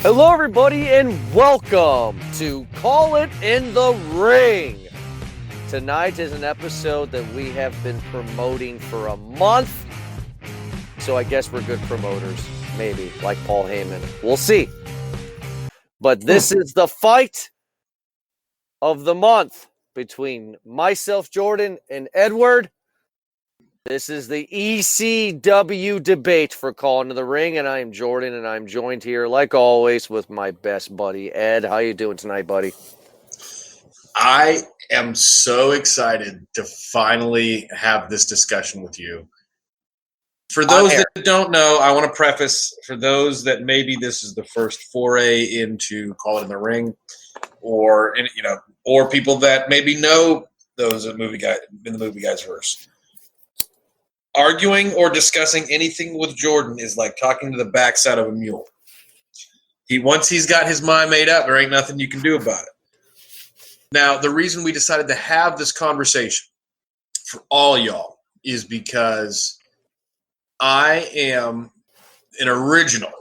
Hello, everybody, and welcome to Call It in the Ring. Tonight is an episode that we have been promoting for a month, so I guess we're good promoters, maybe, like Paul Heyman. We'll see. But this is the fight of the month between myself, Jordan, and Edward. This is the ECW debate for Call Into the Ring, and I am Jordan, and I'm joined here, like always, with my best buddy, Ed. How you doing tonight, buddy? I am so excited to finally have this discussion with you. For those that don't know, I want to preface, for those that maybe this is the first foray into Call It in the Ring, or people that maybe know those in the movie guys verse. Arguing or discussing anything with Jordan is like talking to the backside of a mule. Once he's got his mind made up, there ain't nothing you can do about it. Now, the reason we decided to have this conversation for all y'all is because I am an original.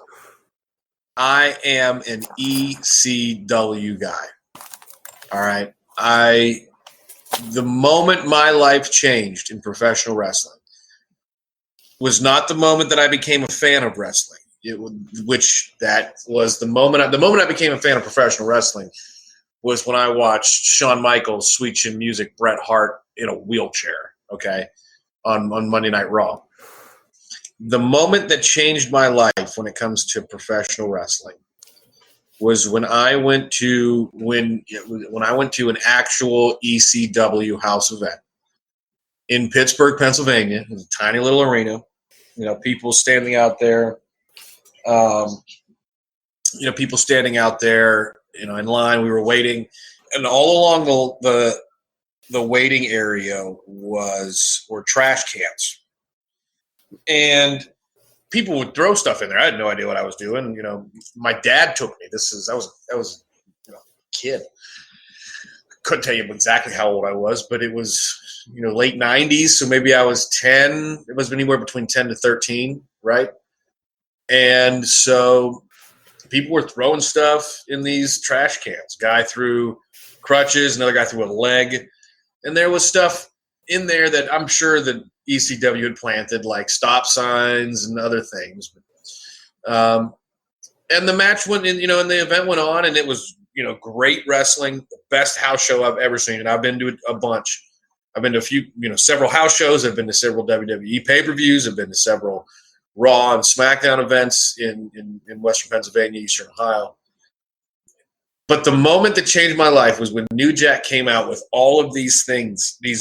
I am an ECW guy. All right. The moment my life changed in professional wrestling was not the moment that I became a fan of wrestling. That was the moment I became a fan of professional wrestling was when I watched Shawn Michaels' Sweet Chin Music, Bret Hart in a wheelchair, okay, on Monday Night Raw. The moment that changed my life when it comes to professional wrestling was when I went to an actual ECW house event in Pittsburgh, Pennsylvania. It was a tiny little arena. People standing out there. People standing out there. In line. We were waiting, and all along the waiting area were trash cans, and people would throw stuff in there. I had no idea what I was doing. My dad took me. I was a kid. Couldn't tell you exactly how old I was, but it was late 90s, so maybe I was 10. It was anywhere between 10 to 13, right? And so people were throwing stuff in these trash cans. Guy threw crutches, another guy threw a leg, and there was stuff in there that I'm sure that ECW had planted, like stop signs and other things. And the match went in, and the event went on, and it was great wrestling, the best house show I've ever seen, and I've been to a bunch. I've been to several house shows. I've been to several WWE pay-per-views. I've been to several Raw and SmackDown events in Western Pennsylvania, Eastern Ohio. But the moment that changed my life was when New Jack came out with all of these things. They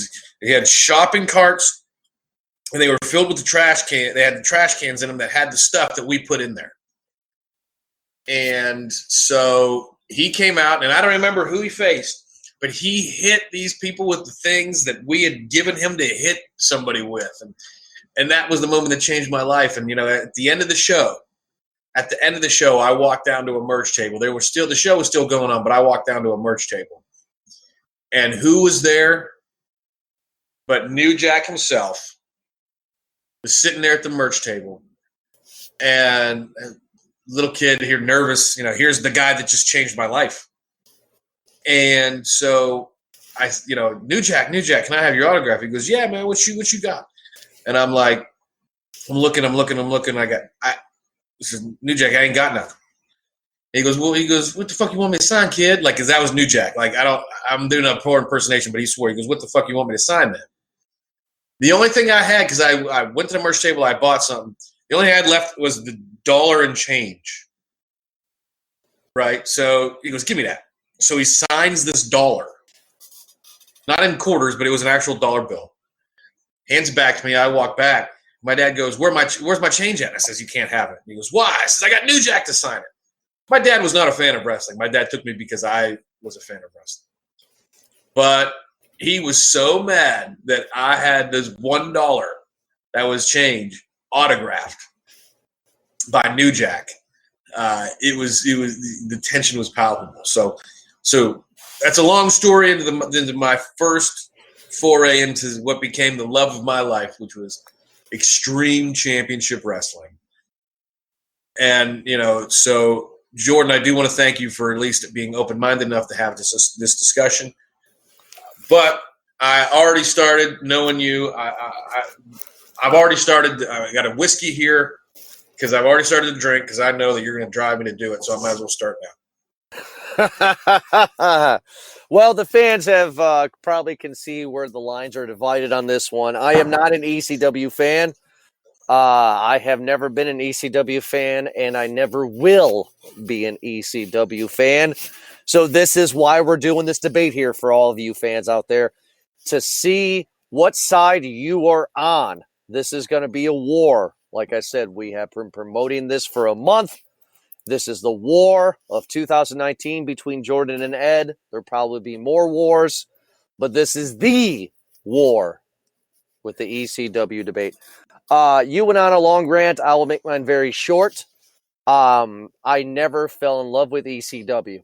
had shopping carts, and they were filled with the trash can. They had the trash cans in them that had the stuff that we put in there. And so he came out, and I don't remember who he faced, but he hit these people with the things that we had given him to hit somebody with. And that was the moment that changed my life. And, at the end of the show, I walked down to a merch table. The show was still going on, but I walked down to a merch table. And who was there but New Jack himself was sitting there at the merch table. And a little kid here, nervous, here's the guy that just changed my life. And so New Jack, can I have your autograph? He goes, yeah, man, what you got? And I'm like, I'm looking. This is New Jack. I ain't got nothing. He goes, what the fuck you want me to sign, kid? Like, cause that was New Jack. Like, I'm doing a poor impersonation, but he swore. He goes, what the fuck you want me to sign, man? The only thing I had, cause I went to the merch table, I bought something. The only thing I had left was the dollar and change. Right. So he goes, give me that. So he signs this dollar, not in quarters, but it was an actual dollar bill. Hands it back to me. I walk back. My dad goes, where's my change at? I says, you can't have it. He goes, why? I says, I got New Jack to sign it. My dad was not a fan of wrestling. My dad took me because I was a fan of wrestling. But he was so mad that I had this $1 that was change autographed by New Jack. It was the tension was palpable. So that's a long story into my first foray into what became the love of my life, which was Extreme Championship Wrestling. And, so Jordan, I do want to thank you for at least being open-minded enough to have this discussion. But I already started knowing you. I've already started. I got a whiskey here because I've already started to drink because I know that you're going to drive me to do it. So I might as well start now. Well, the fans have probably can see where the lines are divided on this one. I am not an ECW fan. I have never been an ECW fan, and I never will be an ECW fan. So this is why we're doing this debate here for all of you fans out there, to see what side you are on. This is going to be a war. Like I said, we have been promoting this for a month. This is the war of 2019 between Jordan and Ed. There'll probably be more wars, but this is the war with the ECW debate. You went on a long rant. I will make mine very short. I never fell in love with ECW.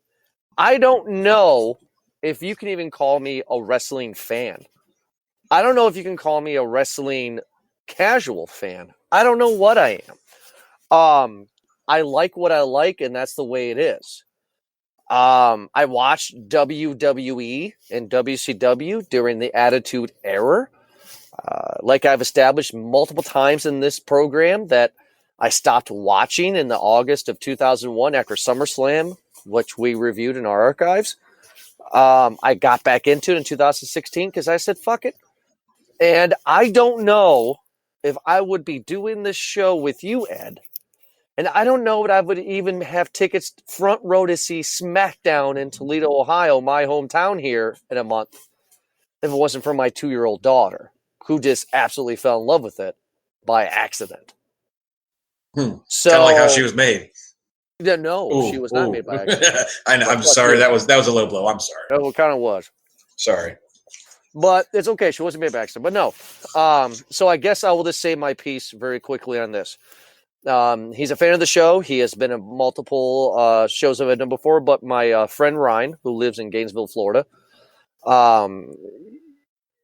I don't know if you can even call me a wrestling fan. I don't know if you can call me a wrestling casual fan. I don't know what I am. I like what I like, and that's the way it is. I watched WWE and WCW during the Attitude Era. Like I've established multiple times in this program that I stopped watching in the August of 2001 after SummerSlam, which we reviewed in our archives. I got back into it in 2016 because I said, fuck it. And I don't know if I would be doing this show with you, Ed. And I don't know if I would even have tickets front row to see SmackDown in Toledo, Ohio, my hometown here, in a month, if it wasn't for my 2-year-old daughter, who just absolutely fell in love with it by accident. So, kind of like how she was made. Yeah, no, she was not made by accident. I know. I'm sorry. That was a low blow. I'm sorry. Oh, it kind of was. Sorry. But it's okay. She wasn't made by accident. But no. So I guess I will just say my piece very quickly on this. He's a fan of the show. He has been in multiple shows I've done before. But my friend Ryan, who lives in Gainesville, Florida,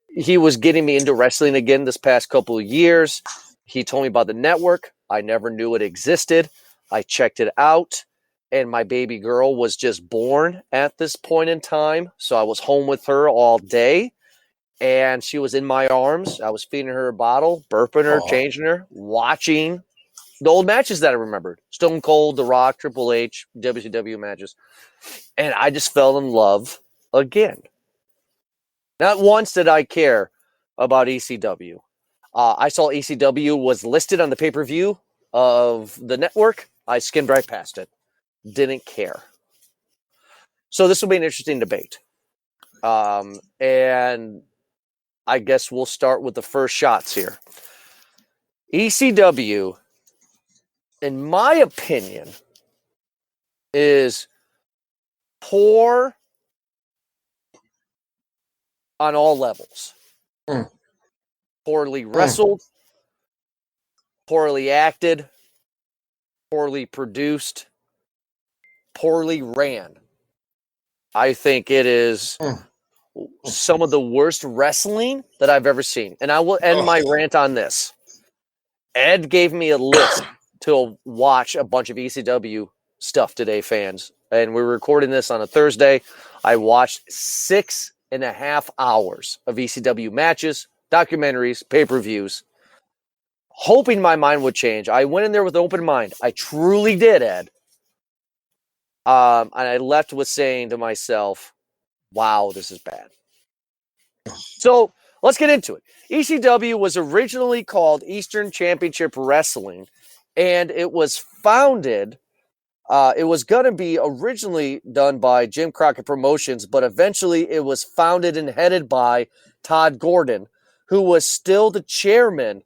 he was getting me into wrestling again this past couple of years. He told me about the network. I never knew it existed. I checked it out, and my baby girl was just born at this point in time. So I was home with her all day, and she was in my arms. I was feeding her a bottle, burping her, changing her, watching the old matches that I remembered. Stone Cold, The Rock, Triple H, WCW matches. And I just fell in love again. Not once did I care about ECW. I saw ECW was listed on the pay-per-view of the network. I skimmed right past it. Didn't care. So this will be an interesting debate. And I guess we'll start with the first shots here. ECW, in my opinion, is poor on all levels. Poorly wrestled, poorly acted, poorly produced, poorly ran. I think it is some of the worst wrestling that I've ever seen. And I will end my rant on this. Ed gave me a list to watch a bunch of ECW stuff today, fans. And we're recording this on a Thursday. I watched 6.5 hours of ECW matches, documentaries, pay-per-views, hoping my mind would change. I went in there with an open mind. I truly did, Ed. And I left with saying to myself, wow, this is bad. So let's get into it. ECW was originally called Eastern Championship Wrestling, and it was founded. It was going to be originally done by Jim Crockett Promotions, but eventually it was founded and headed by Todd Gordon, who was still the chairman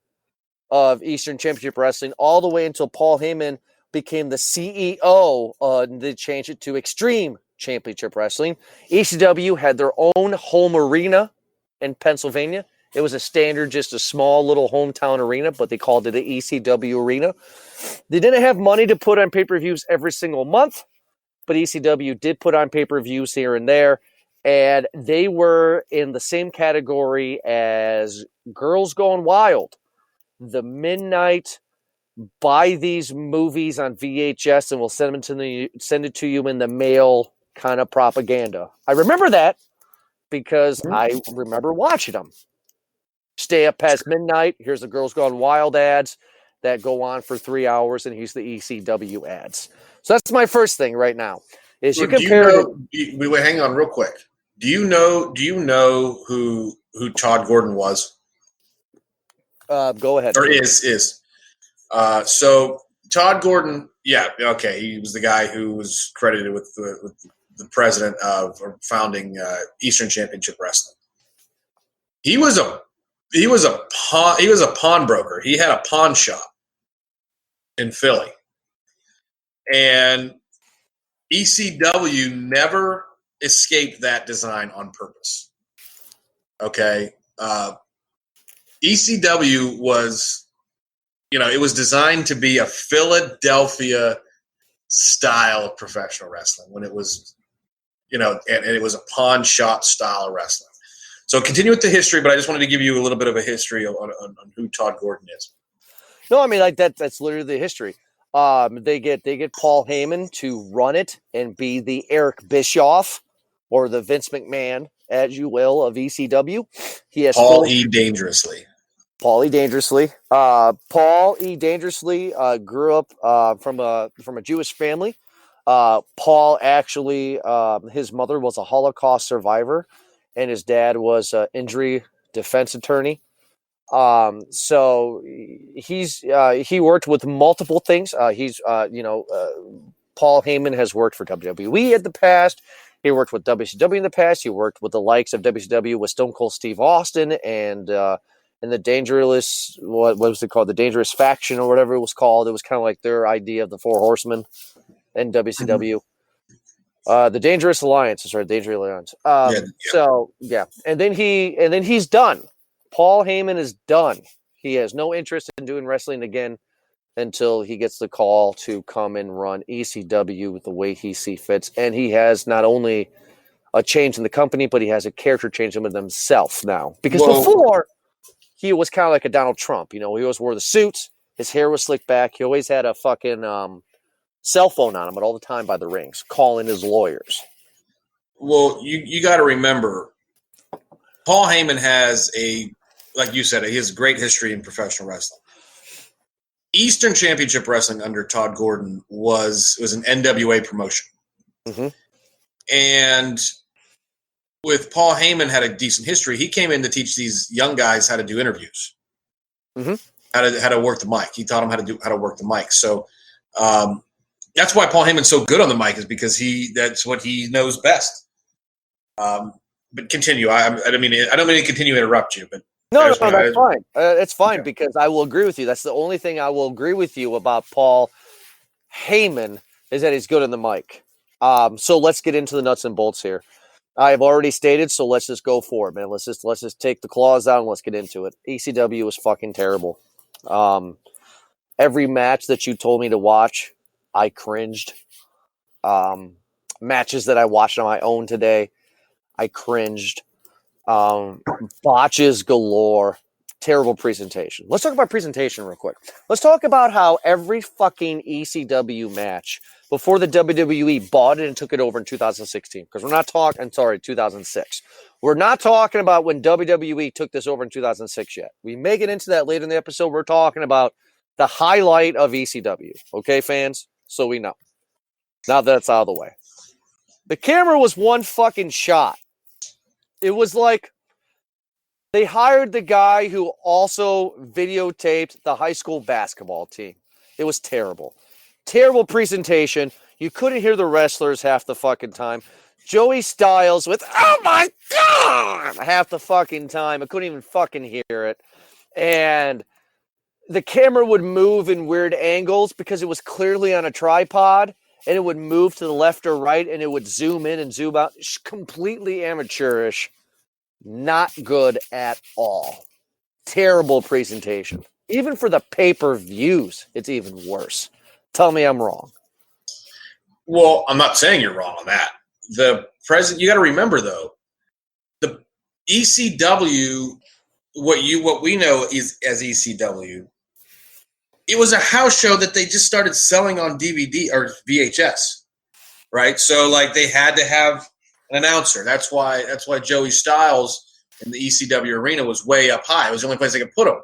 of Eastern Championship Wrestling all the way until Paul Heyman became the CEO and they changed it to Extreme Championship Wrestling. ECW had their own home arena in Pennsylvania. It was a standard, just a small little hometown arena, but they called it the ECW Arena. They didn't have money to put on pay-per-views every single month, but ECW did put on pay-per-views here and there, and they were in the same category as Girls Gone Wild, the Midnight buy these movies on VHS and we'll send it to you in the mail kind of propaganda. I remember that because I remember watching them. Stay up past midnight. Here's the Girls Gone Wild ads that go on for 3 hours, and here's the ECW ads. So that's my first thing right now. Is you compare wait, hang on real quick. Do you know who Todd Gordon was? Go ahead. Or is. So Todd Gordon, yeah, okay, he was the guy who was credited with the president of or founding Eastern Championship Wrestling. He was a pawnbroker. He had a pawn shop in Philly, and ECW never escaped that design on purpose. Okay, ECW was, it was designed to be a Philadelphia style of professional wrestling when it was, and it was a pawn shop style of wrestling. So continue with the history, but I just wanted to give you a little bit of a history on who Todd Gordon is. No, I mean, like that's literally the history. They get Paul Heyman to run it and be the Eric Bischoff or the Vince McMahon, as you will, of ECW. He has Paul E. Dangerously. Paul E. Dangerously. Paul E. Dangerously grew up from a Jewish family. Paul actually, his mother was a Holocaust survivor, and his dad was an injury defense attorney. So he worked with multiple things. Paul Heyman has worked for WWE in the past. He worked with WCW in the past. He worked with the likes of WCW with Stone Cold Steve Austin and the Dangerous, what was it called? The Dangerous Faction or whatever it was called. It was kind of like their idea of the Four Horsemen in WCW. The Dangerous Alliance, sorry, Dangerous Alliance. So yeah, and then he's done. Paul Heyman is done. He has no interest in doing wrestling again until he gets the call to come and run ECW with the way he sees fits. And he has not only a change in the company, but he has a character change with himself now. Because before, he was kind of like a Donald Trump. He always wore the suits. His hair was slicked back. He always had a fucking cell phone on him at all the time by the rings, calling his lawyers. Well, you got to remember, Paul Heyman has like you said, he has a great history in professional wrestling. Eastern Championship Wrestling under Todd Gordon was an NWA promotion. Mm-hmm. And with Paul Heyman had a decent history, he came in to teach these young guys how to do interviews, mm-hmm. how to work the mic. He taught them how to work the mic. So that's why Paul Heyman's so good on the mic, is because that's what he knows best. But continue. I don't mean to continue to interrupt you, but no, that's fine. It's fine, because I will agree with you. That's the only thing I will agree with you about Paul Heyman, is that he's good on the mic. So let's get into the nuts and bolts here. I've already stated, so let's just go for it, man. Let's just take the claws out and let's get into it. ECW was fucking terrible. Every match that you told me to watch, I cringed. Matches that I watched on my own today, I cringed. Botches galore. Terrible presentation. Let's talk about presentation real quick. Let's talk about how every fucking ECW match before the WWE bought it and took it over in 2016, because we're not talking, 2006. We're not talking about when WWE took this over in 2006 yet. We may get into that later in the episode. We're talking about the highlight of ECW. Okay, fans? So we know. Now that's out of the way. The camera was one fucking shot. It was like they hired the guy who also videotaped the high school basketball team. It was terrible. Terrible presentation. You couldn't hear the wrestlers half the fucking time. Joey Styles with, oh my God, half the fucking time. I couldn't even fucking hear it. And the camera would move in weird angles because it was clearly on a tripod, and it would move to the left or right, and it would zoom in and zoom out. Completely amateurish. Not good at all. Terrible presentation. Even for the pay-per-views, it's even worse. Tell me I'm wrong. Well, I'm not saying you're wrong on that. You got to remember, though, the ECW, what we know is as ECW, it was a house show that they just started selling on DVD or VHS, right? So like they had to have an announcer. That's why Joey Styles in the ECW arena was way up high. It was the only place they could put him.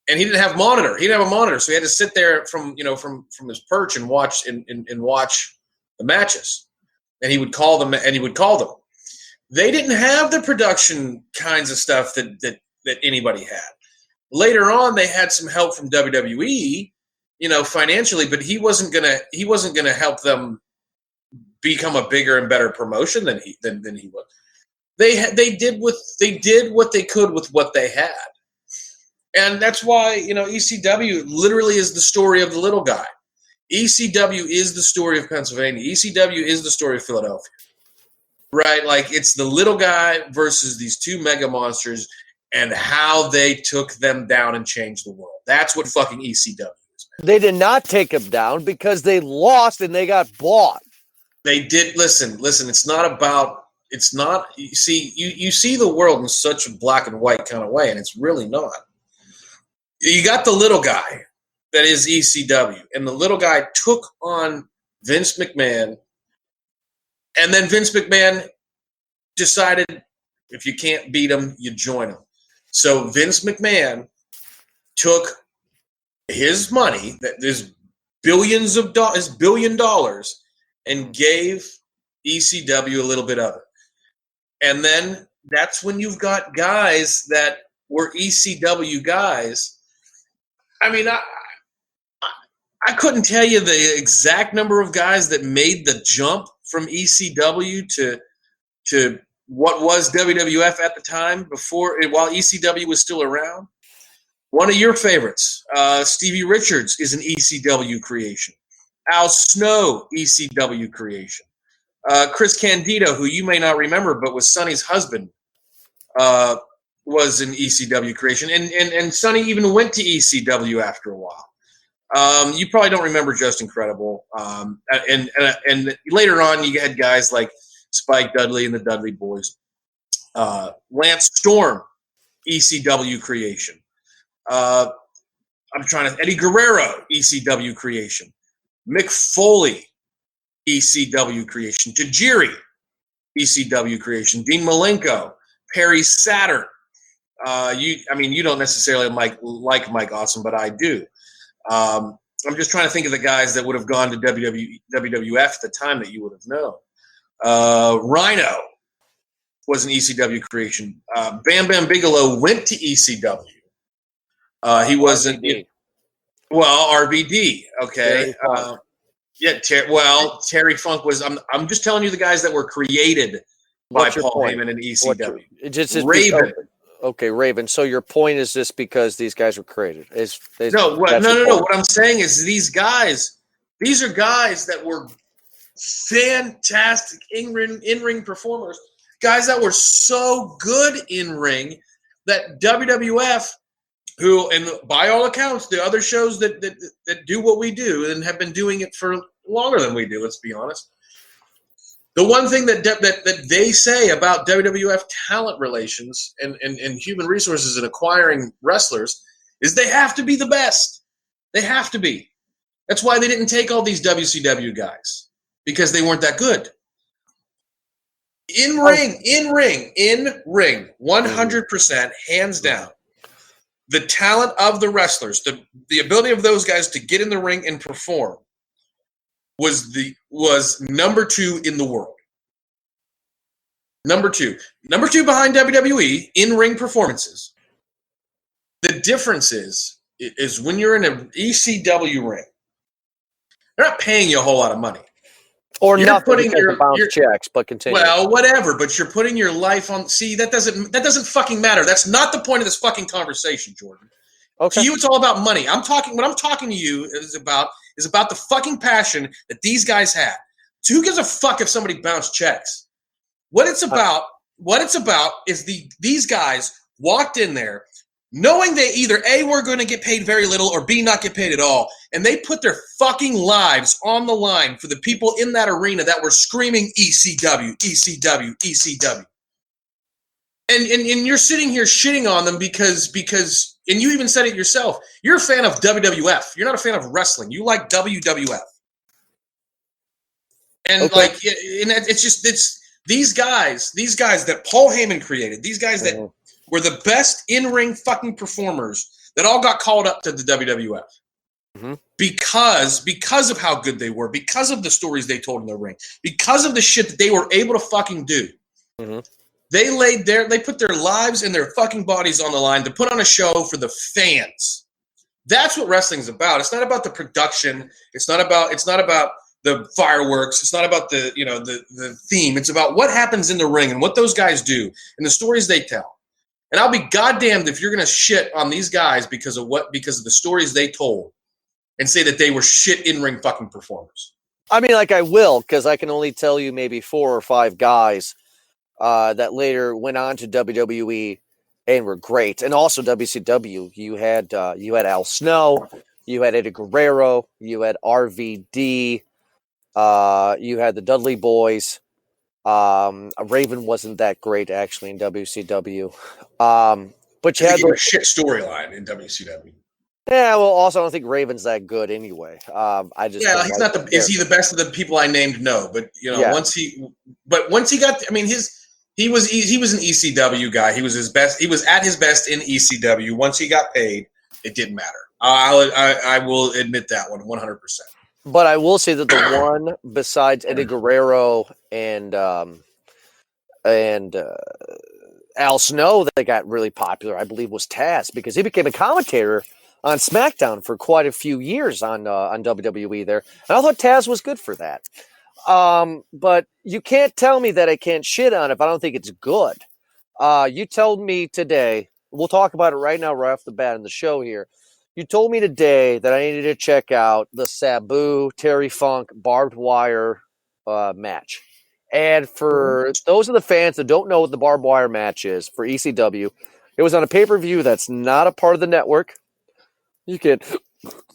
And he didn't have monitor. He didn't have a monitor, so he had to sit there from his perch and watch and watch the matches. And he would call them. They didn't have the production kinds of stuff that anybody had. Later on, they had some help from WWE, financially, but he wasn't gonna help them become a bigger and better promotion than he was. They did what they could with what they had, and that's why ECW literally is the story of the little guy. ECW is the story of Pennsylvania. ECW is the story of Philadelphia, right? Like it's the little guy versus these two mega monsters. And how they took them down and changed the world. That's what fucking ECW is, man. They did not take them down because they lost and they got bought. They did. Listen. It's not about. It's not. You see the world in such a black and white kind of way, and it's really not. You got the little guy that is ECW, and the little guy took on Vince McMahon, and then Vince McMahon decided if you can't beat him, you join him. So Vince McMahon took his money, his $1 billion, and gave ECW a little bit of it. And then that's when you've got guys that were ECW guys. I mean, I couldn't tell you the exact number of guys that made the jump from ECW to what was WWF at the time while ECW was still around. One of your favorites, Stevie Richards, is an ECW creation. Al Snow, ECW creation. Chris Candido, who you may not remember, but was Sonny's husband, was an ECW creation. And Sonny even went to ECW after a while. You probably don't remember Just Incredible. And later on, you had guys like Spike Dudley and the Dudley Boys. Lance Storm, ECW creation. Eddie Guerrero, ECW creation. Mick Foley, ECW creation. Tajiri, ECW creation. Dean Malenko, Perry Saturn. You don't necessarily like Mike Awesome, but I do. I'm just trying to think of the guys that would have gone to WWF at the time that you would have known. Rhino was an ECW creation. Bam Bam Bigelow went to ECW. He wasn't. RVD. Okay. Terry Funk was. I'm just telling you the guys that were created by Paul Heyman and ECW. Raven. Okay, Raven. So your point is this because these guys were created? No. What I'm saying is these are guys that were fantastic in-ring performers, guys that were so good in-ring that WWF, who, and by all accounts, the other shows that do what we do and have been doing it for longer than we do, let's be honest. The one thing that they say about WWF talent relations and human resources and acquiring wrestlers is they have to be the best. They have to be. That's why they didn't take all these WCW guys, because they weren't that good. In ring, 100%, hands down. The talent of the wrestlers, the ability of those guys to get in the ring and perform was number 2 in the world. Number two behind WWE in ring performances. The difference is when you're in an ECW ring, they're not paying you a whole lot of money. Or not putting your checks, but continue. Well, whatever, but you're putting your life on. See, that doesn't fucking matter. That's not the point of this fucking conversation, Jordan. Okay. To you, it's all about money. What I'm talking to you is about the fucking passion that these guys had. So who gives a fuck if somebody bounced checks? What it's about is these guys walked in there knowing they either A, were going to get paid very little, or B, not get paid at all. And they put their fucking lives on the line for the people in that arena that were screaming ECW, ECW, ECW. And you're sitting here shitting on them because and you even said it yourself. You're a fan of WWF. You're not a fan of wrestling. You like WWF. And Okay. like, and it's these guys that Paul Heyman created. These guys that were the best in-ring fucking performers that all got called up to the WWF. Mm-hmm. Because of how good they were, because of the stories they told in the ring, because of the shit that they were able to fucking do. Mm-hmm. They put their lives and their fucking bodies on the line to put on a show for the fans. That's what wrestling is about. It's not about the production. It's not about the fireworks. It's not about the theme. It's about what happens in the ring and what those guys do and the stories they tell. And I'll be goddamned if you're gonna shit on these guys because of the stories they told and say that they were shit in-ring fucking performers. I mean, like, I will, because I can only tell you maybe 4 or 5 guys that later went on to WWE and were great, and also WCW. You had Al Snow, you had Eddie Guerrero, you had RVD, you had the Dudley Boys. Raven wasn't that great actually in WCW, but you had a shit storyline in WCW. Yeah, well, also I don't think Raven's that good anyway. He's not the. Is he the best of the people I named? No, but once he got, I mean, he was an ECW guy. He was his best. He was at his best in ECW. Once he got paid, it didn't matter. I will admit that 100%. But I will say that the one besides Eddie Guerrero and Al Snow that got really popular, I believe, was Taz, because he became a commentator on SmackDown for quite a few years on WWE there. And I thought Taz was good for that. But you can't tell me that I can't shit on it if I don't think it's good. You told me today, we'll talk about it right now, right off the bat in the show here. You told me today that I needed to check out the Sabu, Terry Funk, barbed wire match. And for those of the fans that don't know what the barbed wire match is for ECW, it was on a pay-per-view that's not a part of the network. You can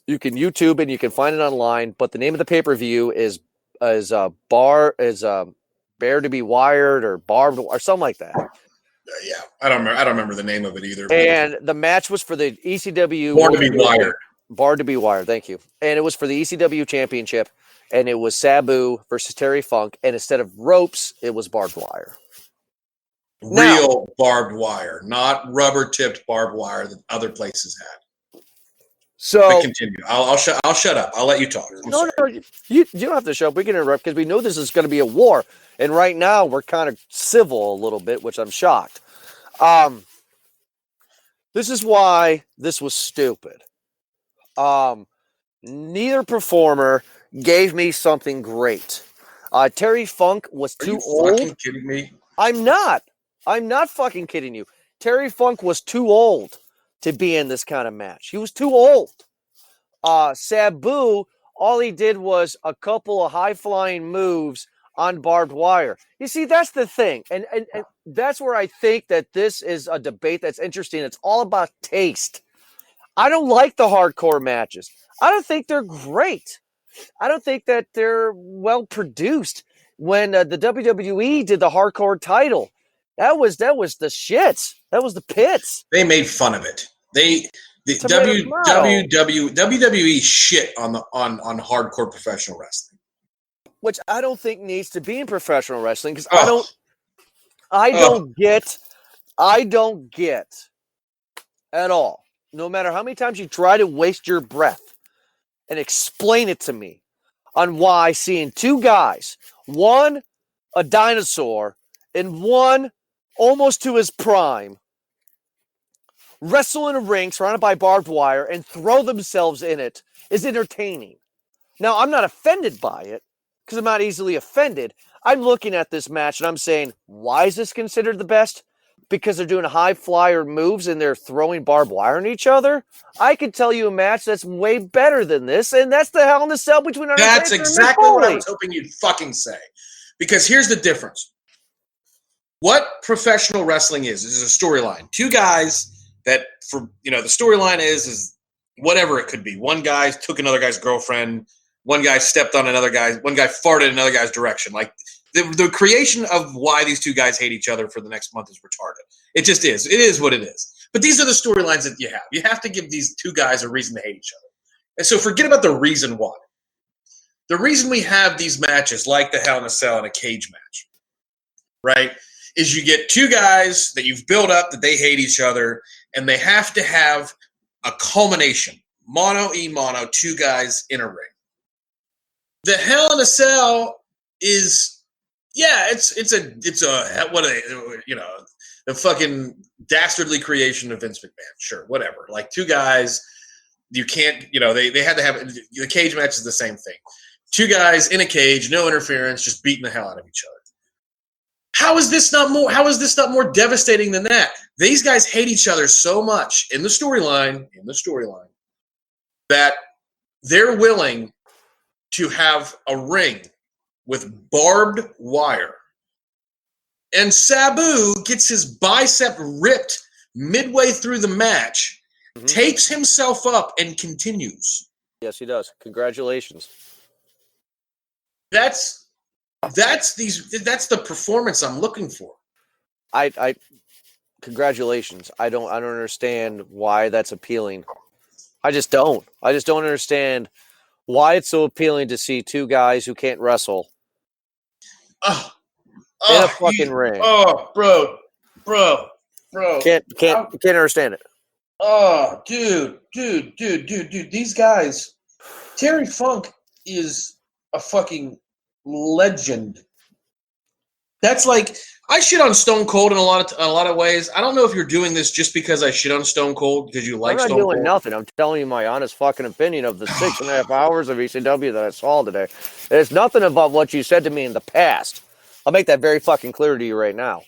YouTube and you can find it online, but the name of the pay-per-view is Bear to be Wired or Barbed or something like that. Yeah, I don't remember the name of it either. And the match was for the ECW Bar to be Wired. Bar to be Wired, thank you. And it was for the ECW Championship, and it was Sabu versus Terry Funk, and instead of ropes, it was barbed wire. Real barbed wire, not rubber-tipped barbed wire that other places had. So but continue. I'll shut up. I'll let you talk. No, you don't have to shut up. We can interrupt because we know this is going to be a war, and right now we're kind of civil a little bit, which I'm shocked. This is why this was stupid. Neither performer gave me something great. Terry Funk was too old. Are you fucking kidding me? I'm not fucking kidding you. Terry Funk was too old to be in this kind of match. He was too old. Sabu, all he did was a couple of high-flying moves on barbed wire. You see, that's the thing. And that's where I think that this is a debate that's interesting. It's all about taste. I don't like the hardcore matches. I don't think they're great. I don't think that they're well produced. When the WWE did the hardcore title, that was the shits. That was the pits. They made fun of it. WWE shit on hardcore professional wrestling, which I don't think needs to be in professional wrestling, because I don't get at all. No matter how many times you try to waste your breath and explain it to me on why seeing two guys, one a dinosaur and one almost to his prime, wrestle in a ring surrounded by barbed wire and throw themselves in it is entertaining. Now, I'm not offended by it because I'm not easily offended. I'm looking at this match and I'm saying, why is this considered the best? Because they're doing high flyer moves and they're throwing barbed wire on each other? I could tell you a match that's way better than this, and that's the Hell in a Cell between Undertaker and Mick Foley. That's exactly what I was hoping you'd fucking say. Because here's the difference. What professional wrestling is a storyline. Two guys that, for the storyline is whatever it could be. One guy took another guy's girlfriend. One guy stepped on another guy. One guy farted in another guy's direction. Like, The creation of why these two guys hate each other for the next month is retarded. It just is. It is what it is. But these are the storylines that you have. You have to give these two guys a reason to hate each other. And so forget about the reason why. The reason we have these matches like the Hell in a Cell and a cage match, right, is you get two guys that you've built up that they hate each other, and they have to have a culmination. Mono e mono, two guys in a ring. The Hell in a Cell is, it's a what a, you know, the fucking dastardly creation of Vince McMahon. Sure, whatever. Like two guys, you can't, you know, they had to have the cage match is the same thing. Two guys in a cage, no interference, just beating the hell out of each other. How is this not more devastating than that? These guys hate each other so much in the storyline that they're willing to have a ring with barbed wire. And Sabu gets his bicep ripped midway through the match, tapes himself up, and continues. Yes, he does. Congratulations. That's the performance I'm looking for. I congratulations. I don't understand why that's appealing. I just don't understand why it's so appealing to see two guys who can't wrestle in a fucking ring. Oh, bro. Can't understand it. Oh, dude. These guys, Terry Funk is a fucking legend. That's like, I shit on Stone Cold in a lot of ways. I don't know if you're doing this just because I shit on Stone Cold because you like Stone Cold. I'm not doing nothing. I'm telling you my honest fucking opinion of the 6.5 hours of ECW that I saw today. It's nothing about what you said to me in the past. I'll make that very fucking clear to you right now.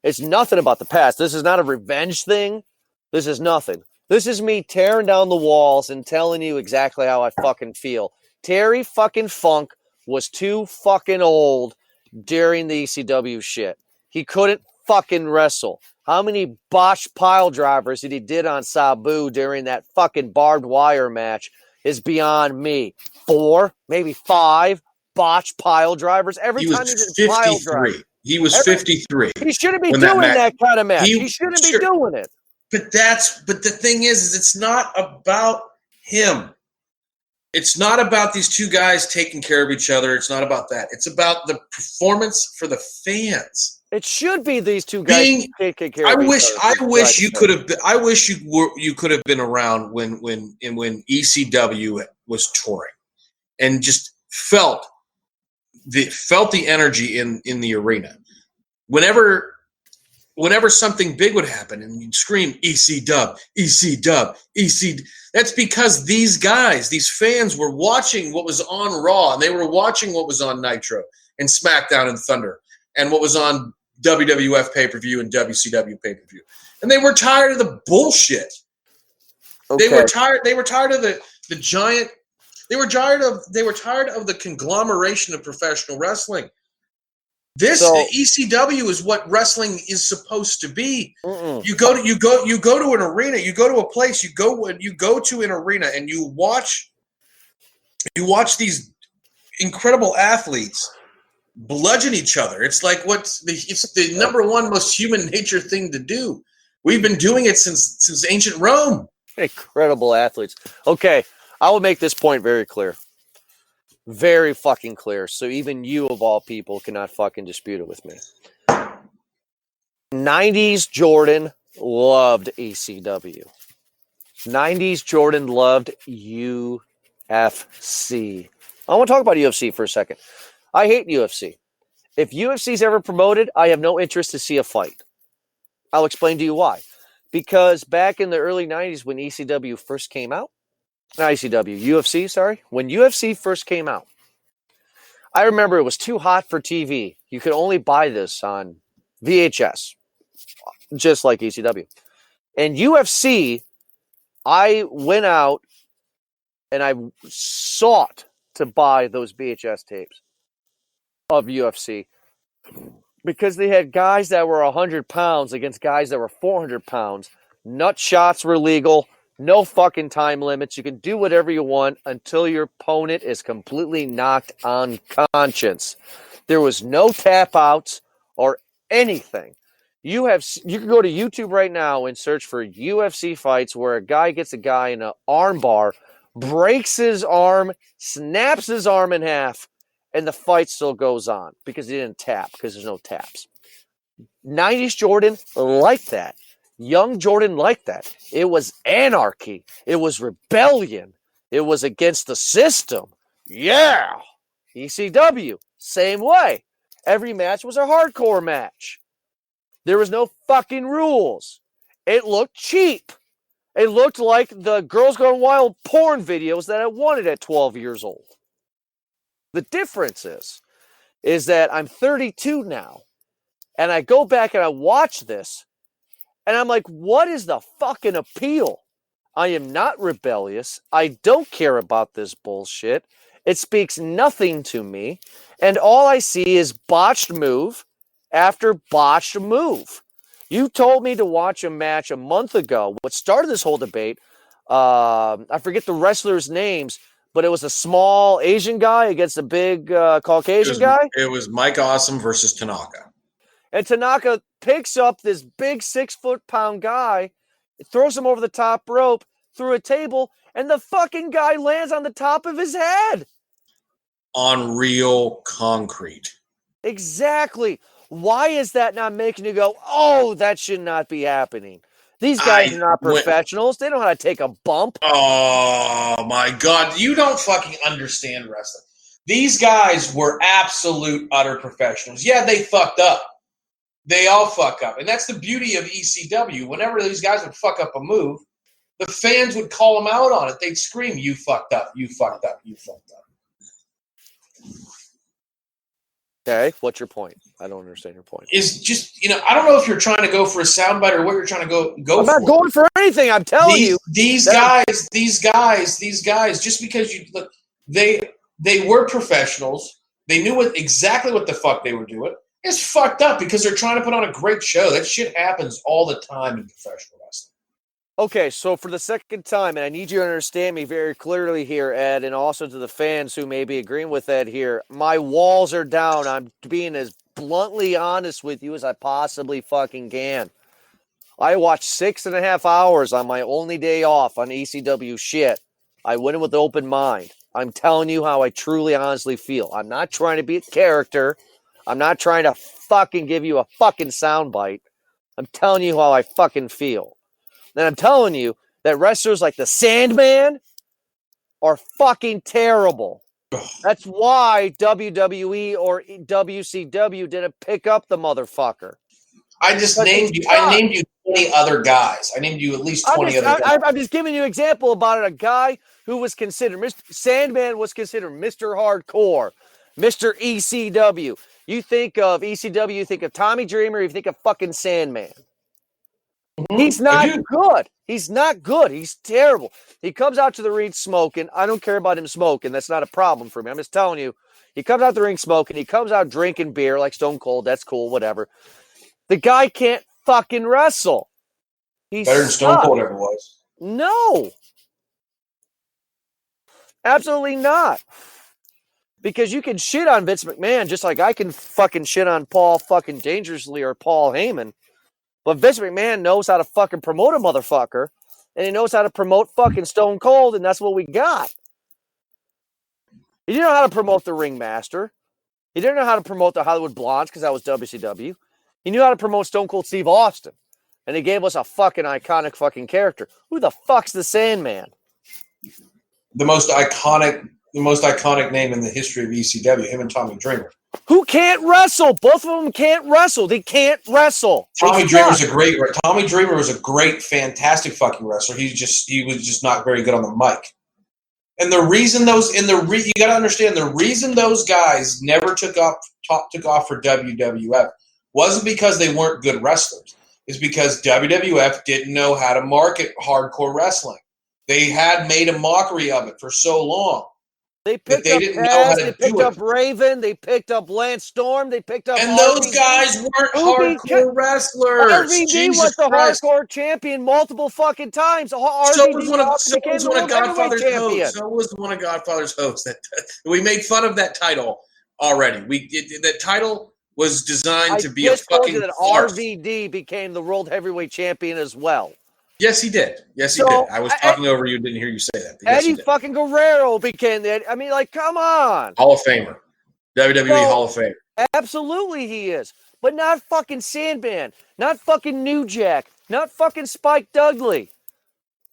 It's nothing about the past. This is not a revenge thing. This is nothing. This is me tearing down the walls and telling you exactly how I fucking feel. Terry fucking Funk was too fucking old during the ECW shit. He couldn't fucking wrestle. How many botched pile drivers that he did on Sabu during that fucking barbed wire match is beyond me. 4, maybe 5 botched pile drivers. Every time he did pile driver. He was 53. He shouldn't be doing that kind of match. He shouldn't be doing it. But the thing is it's not about him. It's not about these two guys taking care of each other. It's not about that. It's about the performance for the fans. It should be these two guys taking care of each other. I wish you could have been. I wish you could have been around when ECW was touring, and just felt the energy in the arena. Whenever something big would happen and you'd scream EC-Dub, EC-Dub, EC. That's because these guys, these fans were watching what was on Raw, and they were watching what was on Nitro and SmackDown and Thunder and what was on WWF pay-per-view and WCW pay-per-view. And they were tired of the bullshit. Okay. They were tired of the giant. They were tired of the conglomeration of professional wrestling. ECW is what wrestling is supposed to be. You go to an arena, you go to a place, you go to an arena, and you watch these incredible athletes bludgeon each other. It's like it's the number one most human nature thing to do. We've been doing it since ancient Rome. Incredible athletes. Okay, I will make this point very clear. Very fucking clear. So even you, of all people, cannot fucking dispute it with me. 90s Jordan loved ECW. 90s Jordan loved UFC. I want to talk about UFC for a second. I hate UFC. If UFC's ever promoted, I have no interest to see a fight. I'll explain to you why. Because back in the early 90s when ECW first came out, not ECW, UFC, sorry. When UFC first came out, I remember it was too hot for TV. You could only buy this on VHS, just like ECW. And UFC, I went out and I sought to buy those VHS tapes of UFC because they had guys that were 100 pounds against guys that were 400 pounds. Nut shots were legal. No fucking time limits. You can do whatever you want until your opponent is completely knocked unconscious. There was no tap outs or anything. You can go to YouTube right now and search for UFC fights where a guy gets a guy in an arm bar, breaks his arm, snaps his arm in half, and the fight still goes on because he didn't tap, because there's no taps. 90s Jordan liked that. Young Jordan liked that. It was anarchy. It was rebellion. It was against the system. Yeah. ECW, same way. Every match was a hardcore match. There was no fucking rules. It looked cheap. It looked like the Girls Gone Wild porn videos that I wanted at 12 years old. The difference is that I'm 32 now, and I go back and I watch this, and I'm like, what is the fucking appeal? I am not rebellious. I don't care about this bullshit. It speaks nothing to me, and all I see is botched move after botched move. You told me to watch a match a month ago. What started this whole debate, I forget the wrestlers' names, but it was a small Asian guy against a big Caucasian guy. It was Mike Awesome versus Tanaka. And Tanaka picks up this big 6-foot-pound guy, throws him over the top rope, through a table, and the fucking guy lands on the top of his head. On real concrete. Exactly. Why is that not making you go, oh, that should not be happening? These guys are not professionals. They know how to take a bump. Oh, my God. You don't fucking understand wrestling. These guys were absolute, utter professionals. Yeah, they fucked up. They all fuck up. And that's the beauty of ECW. Whenever these guys would fuck up a move, the fans would call them out on it. They'd scream, you fucked up, you fucked up, you fucked up. Okay, what's your point? I don't understand your point. Is just, I don't know if you're trying to go for a soundbite or what you're trying to go I'm for. not going for anything. I'm telling you. These guys, just because you look, they were professionals. They knew exactly what the fuck they were doing. It's fucked up because they're trying to put on a great show. That shit happens all the time in professional wrestling. Okay, so for the second time, and I need you to understand me very clearly here, Ed, and also to the fans who may be agreeing with Ed here, my walls are down. I'm being as bluntly honest with you as I possibly fucking can. I watched 6.5 hours on my only day off on ECW shit. I went in with an open mind. I'm telling you how I truly, honestly feel. I'm not trying to be a character. I'm not trying to fucking give you a fucking soundbite. I'm telling you how I fucking feel. And I'm telling you that wrestlers like the Sandman are fucking terrible. That's why WWE or WCW didn't pick up the motherfucker. I named you 20 other guys. I named you at least 20 other guys. I'm just giving you an example about it. A guy who was considered, Sandman was considered Mr. Hardcore, Mr. ECW. You think of ECW, you think of Tommy Dreamer, you think of fucking Sandman. He's not good. He's not good. He's terrible. He comes out to the ring smoking. I don't care about him smoking. That's not a problem for me. I'm just telling you. He comes out the ring smoking. He comes out drinking beer like Stone Cold. That's cool, whatever. The guy can't fucking wrestle. He's better than Stone Cold ever was. No. Absolutely not. Because you can shit on Vince McMahon just like I can fucking shit on Paul fucking Dangerously or Paul Heyman. But Vince McMahon knows how to fucking promote a motherfucker, and he knows how to promote fucking Stone Cold, and that's what we got. He didn't know how to promote the Ringmaster. He didn't know how to promote the Hollywood Blondes because that was WCW. He knew how to promote Stone Cold Steve Austin, and he gave us a fucking iconic fucking character. Who the fuck's the Sandman? The most iconic name in the history of ECW, him and Tommy Dreamer. Who can't wrestle? Both of them can't wrestle. They can't wrestle. Tommy Dreamer was a great, fantastic fucking wrestler. He was just not very good on the mic. And the reason you got to understand, the reason those guys never took off for WWF wasn't because they weren't good wrestlers. It's because WWF didn't know how to market hardcore wrestling. They had made a mockery of it for so long. They picked up Taz, they picked up Raven, they picked up Lance Storm, they picked up and those guys weren't hardcore wrestlers. RVD was the hardcore champion multiple fucking times. So was one of Godfather's hosts. We made fun of that title already. The title was designed to be I a just told you fucking that farce. RVD became the world heavyweight champion as well. Yes, he did. Yes, he did. I was talking over you. Didn't hear you say that. Yes, Eddie fucking Guerrero became the. I mean, like, come on. Hall of Famer. WWE Hall of Fame. Absolutely he is. But not fucking Sandman. Not fucking New Jack. Not fucking Spike Dudley.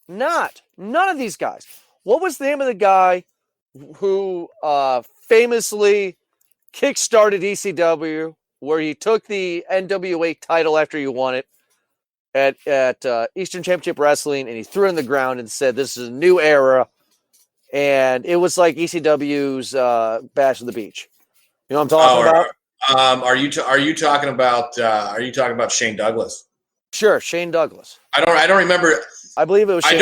Not. None of these guys. What was the name of the guy who famously kickstarted ECW, where he took the NWA title after you won it at Eastern Championship Wrestling, and he threw it in the ground and said, "This is a new era." And it was like ECW's Bash of the Beach. You know what I'm talking about? Are you talking about Shane Douglas? Sure, Shane Douglas. I don't remember. I believe it was. Shane I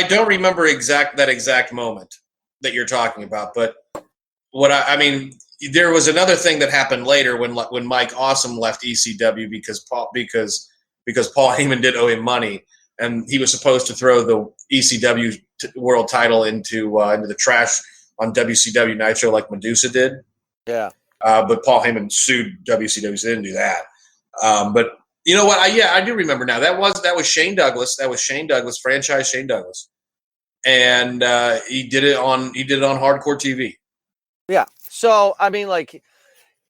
don't remember that exact moment that you're talking about. But there was another thing that happened later when Mike Awesome left ECW because Paul Heyman did owe him money, and he was supposed to throw the ECW world title into the trash on WCW Nitro like Medusa did. Yeah. But Paul Heyman sued WCW, so they didn't do that. But you know what? I do remember now. That was Shane Douglas. That was Shane Douglas, franchise Shane Douglas, and he did it on Hardcore TV. Yeah. So I mean, like,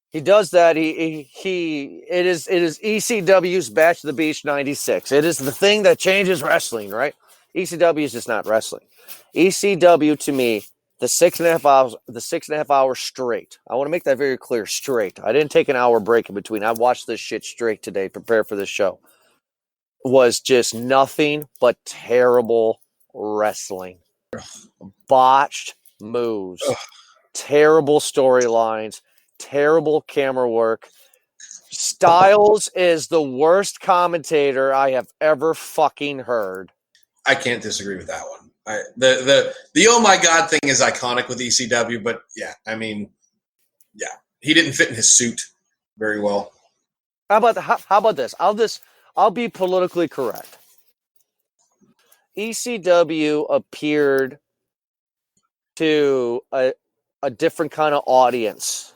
he does that. It is ECW's Bash of the Beach '96. It is the thing that changes wrestling, right? ECW is just not wrestling. ECW to me, the 6.5 hours straight. I want to make that very clear, straight. I didn't take an hour break in between. I watched this shit straight today, prepare for this show. Was just nothing but terrible wrestling. Botched moves. Terrible storylines. Terrible camera work. Styles is the worst commentator I have ever fucking heard. I can't disagree with that one. The oh my god thing is iconic with ECW, but yeah, I mean, yeah, he didn't fit in his suit very well. How about this? I'll be politically correct. ECW appeared to a different kind of audience.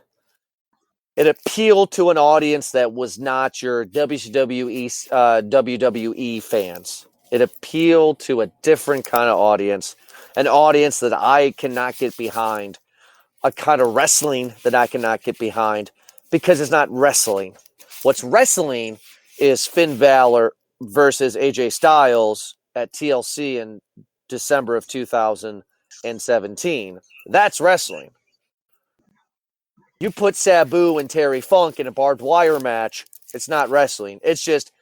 It appealed to an audience that was not your WWE fans. It appealed to a different kind of audience, an audience that I cannot get behind, a kind of wrestling that I cannot get behind, because it's not wrestling. What's wrestling is Finn Balor versus AJ Styles at TLC in December of 2017. That's wrestling. You put Sabu and Terry Funk in a barbed wire match, it's not wrestling. It's just,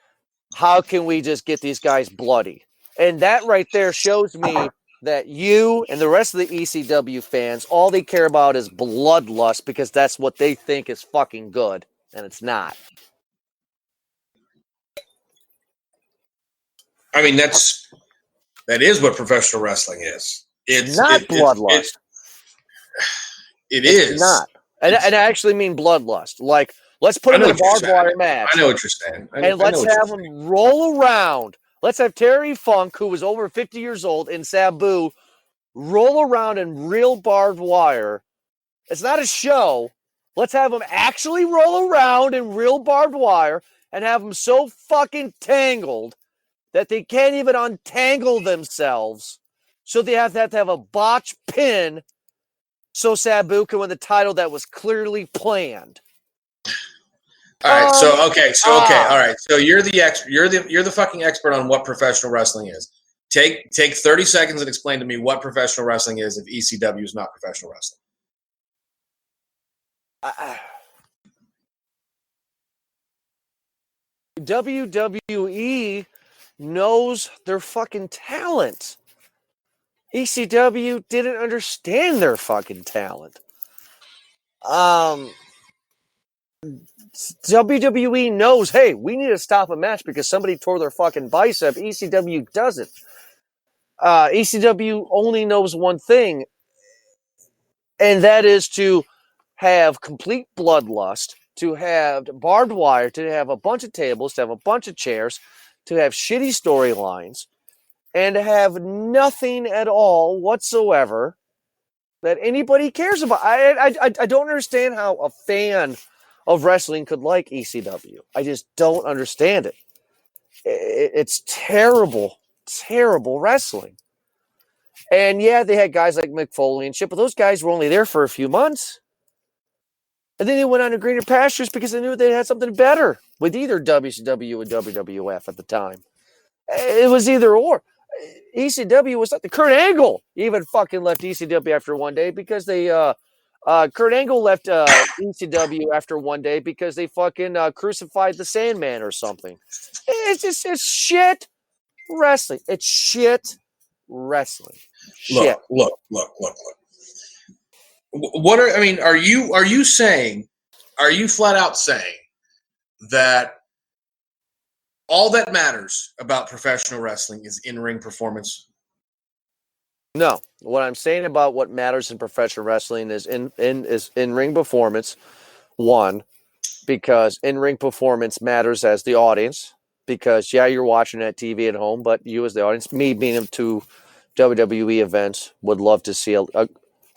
how can we just get these guys bloody? And that right there shows me that you and the rest of the ECW fans, all they care about is bloodlust, because that's what they think is fucking good, and it's not. I mean, that is what professional wrestling is. It's not bloodlust. It's not. And I actually mean bloodlust. Like, let's put him in a barbed wire match. I know what you're saying. And let's have him roll around. Let's have Terry Funk, who was over 50 years old, and Sabu roll around in real barbed wire. It's not a show. Let's have them actually roll around in real barbed wire and have them so fucking tangled that they can't even untangle themselves. So they have to have a botch pin so Sabu can win the title that was clearly planned. All right. Okay. All right. So you're the fucking expert on what professional wrestling is. Take 30 seconds and explain to me what professional wrestling is if ECW is not professional wrestling. WWE knows their fucking talent. ECW didn't understand their fucking talent. WWE knows, hey, we need to stop a match because somebody tore their fucking bicep. ECW doesn't. ECW only knows one thing, and that is to have complete bloodlust, to have barbed wire, to have a bunch of tables, to have a bunch of chairs, to have shitty storylines, and to have nothing at all whatsoever that anybody cares about. I don't understand how a fan of wrestling could like ECW. I just don't understand it. It's terrible, terrible wrestling. And yeah, they had guys like Mick Foley and shit, but those guys were only there for a few months. And then they went on to greener pastures because they knew they had something better with either WCW and WWF at the time. It was either or. ECW was like the Kurt Angle even fucking left ECW after one day because they Kurt Angle left ECW after one day because they fucking crucified the Sandman or something. It's shit wrestling. It's shit wrestling. Shit. Look. What are you saying? Are you flat out saying that all that matters about professional wrestling is in-ring performance? No. What I'm saying about what matters in professional wrestling is in-ring performance. One, because in-ring performance matters as the audience. Because yeah, you're watching at TV at home, but you as the audience, me being to WWE events, would love to see a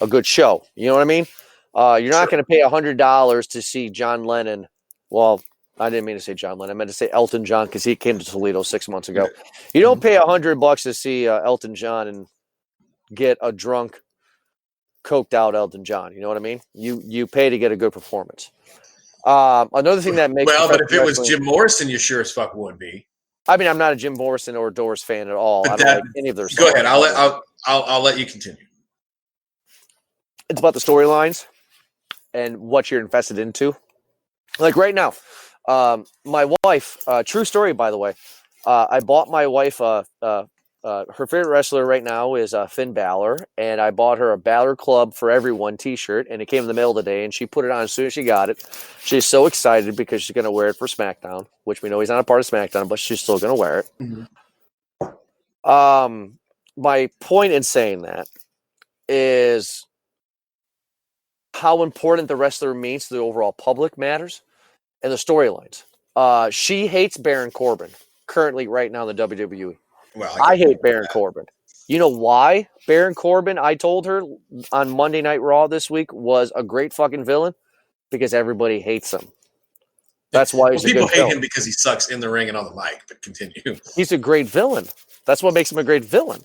good show. You know what I mean? You're not going to pay $100 to see John Lennon. Well, I didn't mean to say John Lennon. I meant to say Elton John because he came to Toledo 6 months ago. You don't pay $100 to see Elton John and get a drunk, coked out Elton John. You know what I mean? You pay to get a good performance. Another thing that makes but if it was Jim Morrison, you sure as fuck would be. I mean, I'm not a Jim Morrison or Doors fan at all. I don't like any of their songs. Go ahead. I'll let you continue. It's about the storylines and what you're invested into. Like right now, my wife, true story, by the way, I bought my wife, her favorite wrestler right now is Finn Balor, and I bought her a Balor Club for Everyone t-shirt, and it came in the mail today, and she put it on as soon as she got it. She's so excited because she's going to wear it for SmackDown, which we know he's not a part of SmackDown, but she's still going to wear it. Mm-hmm. My point in saying that is how important the wrestler means to the overall public matters and the storylines. She hates Baron Corbin currently right now in the WWE. Well, I hate Baron Corbin. You know why Baron Corbin, I told her on Monday Night Raw this week, was a great fucking villain? Because everybody hates him. That's why he's a good villain. People hate him because he sucks in the ring and on the mic, but continue. He's a great villain. That's what makes him a great villain.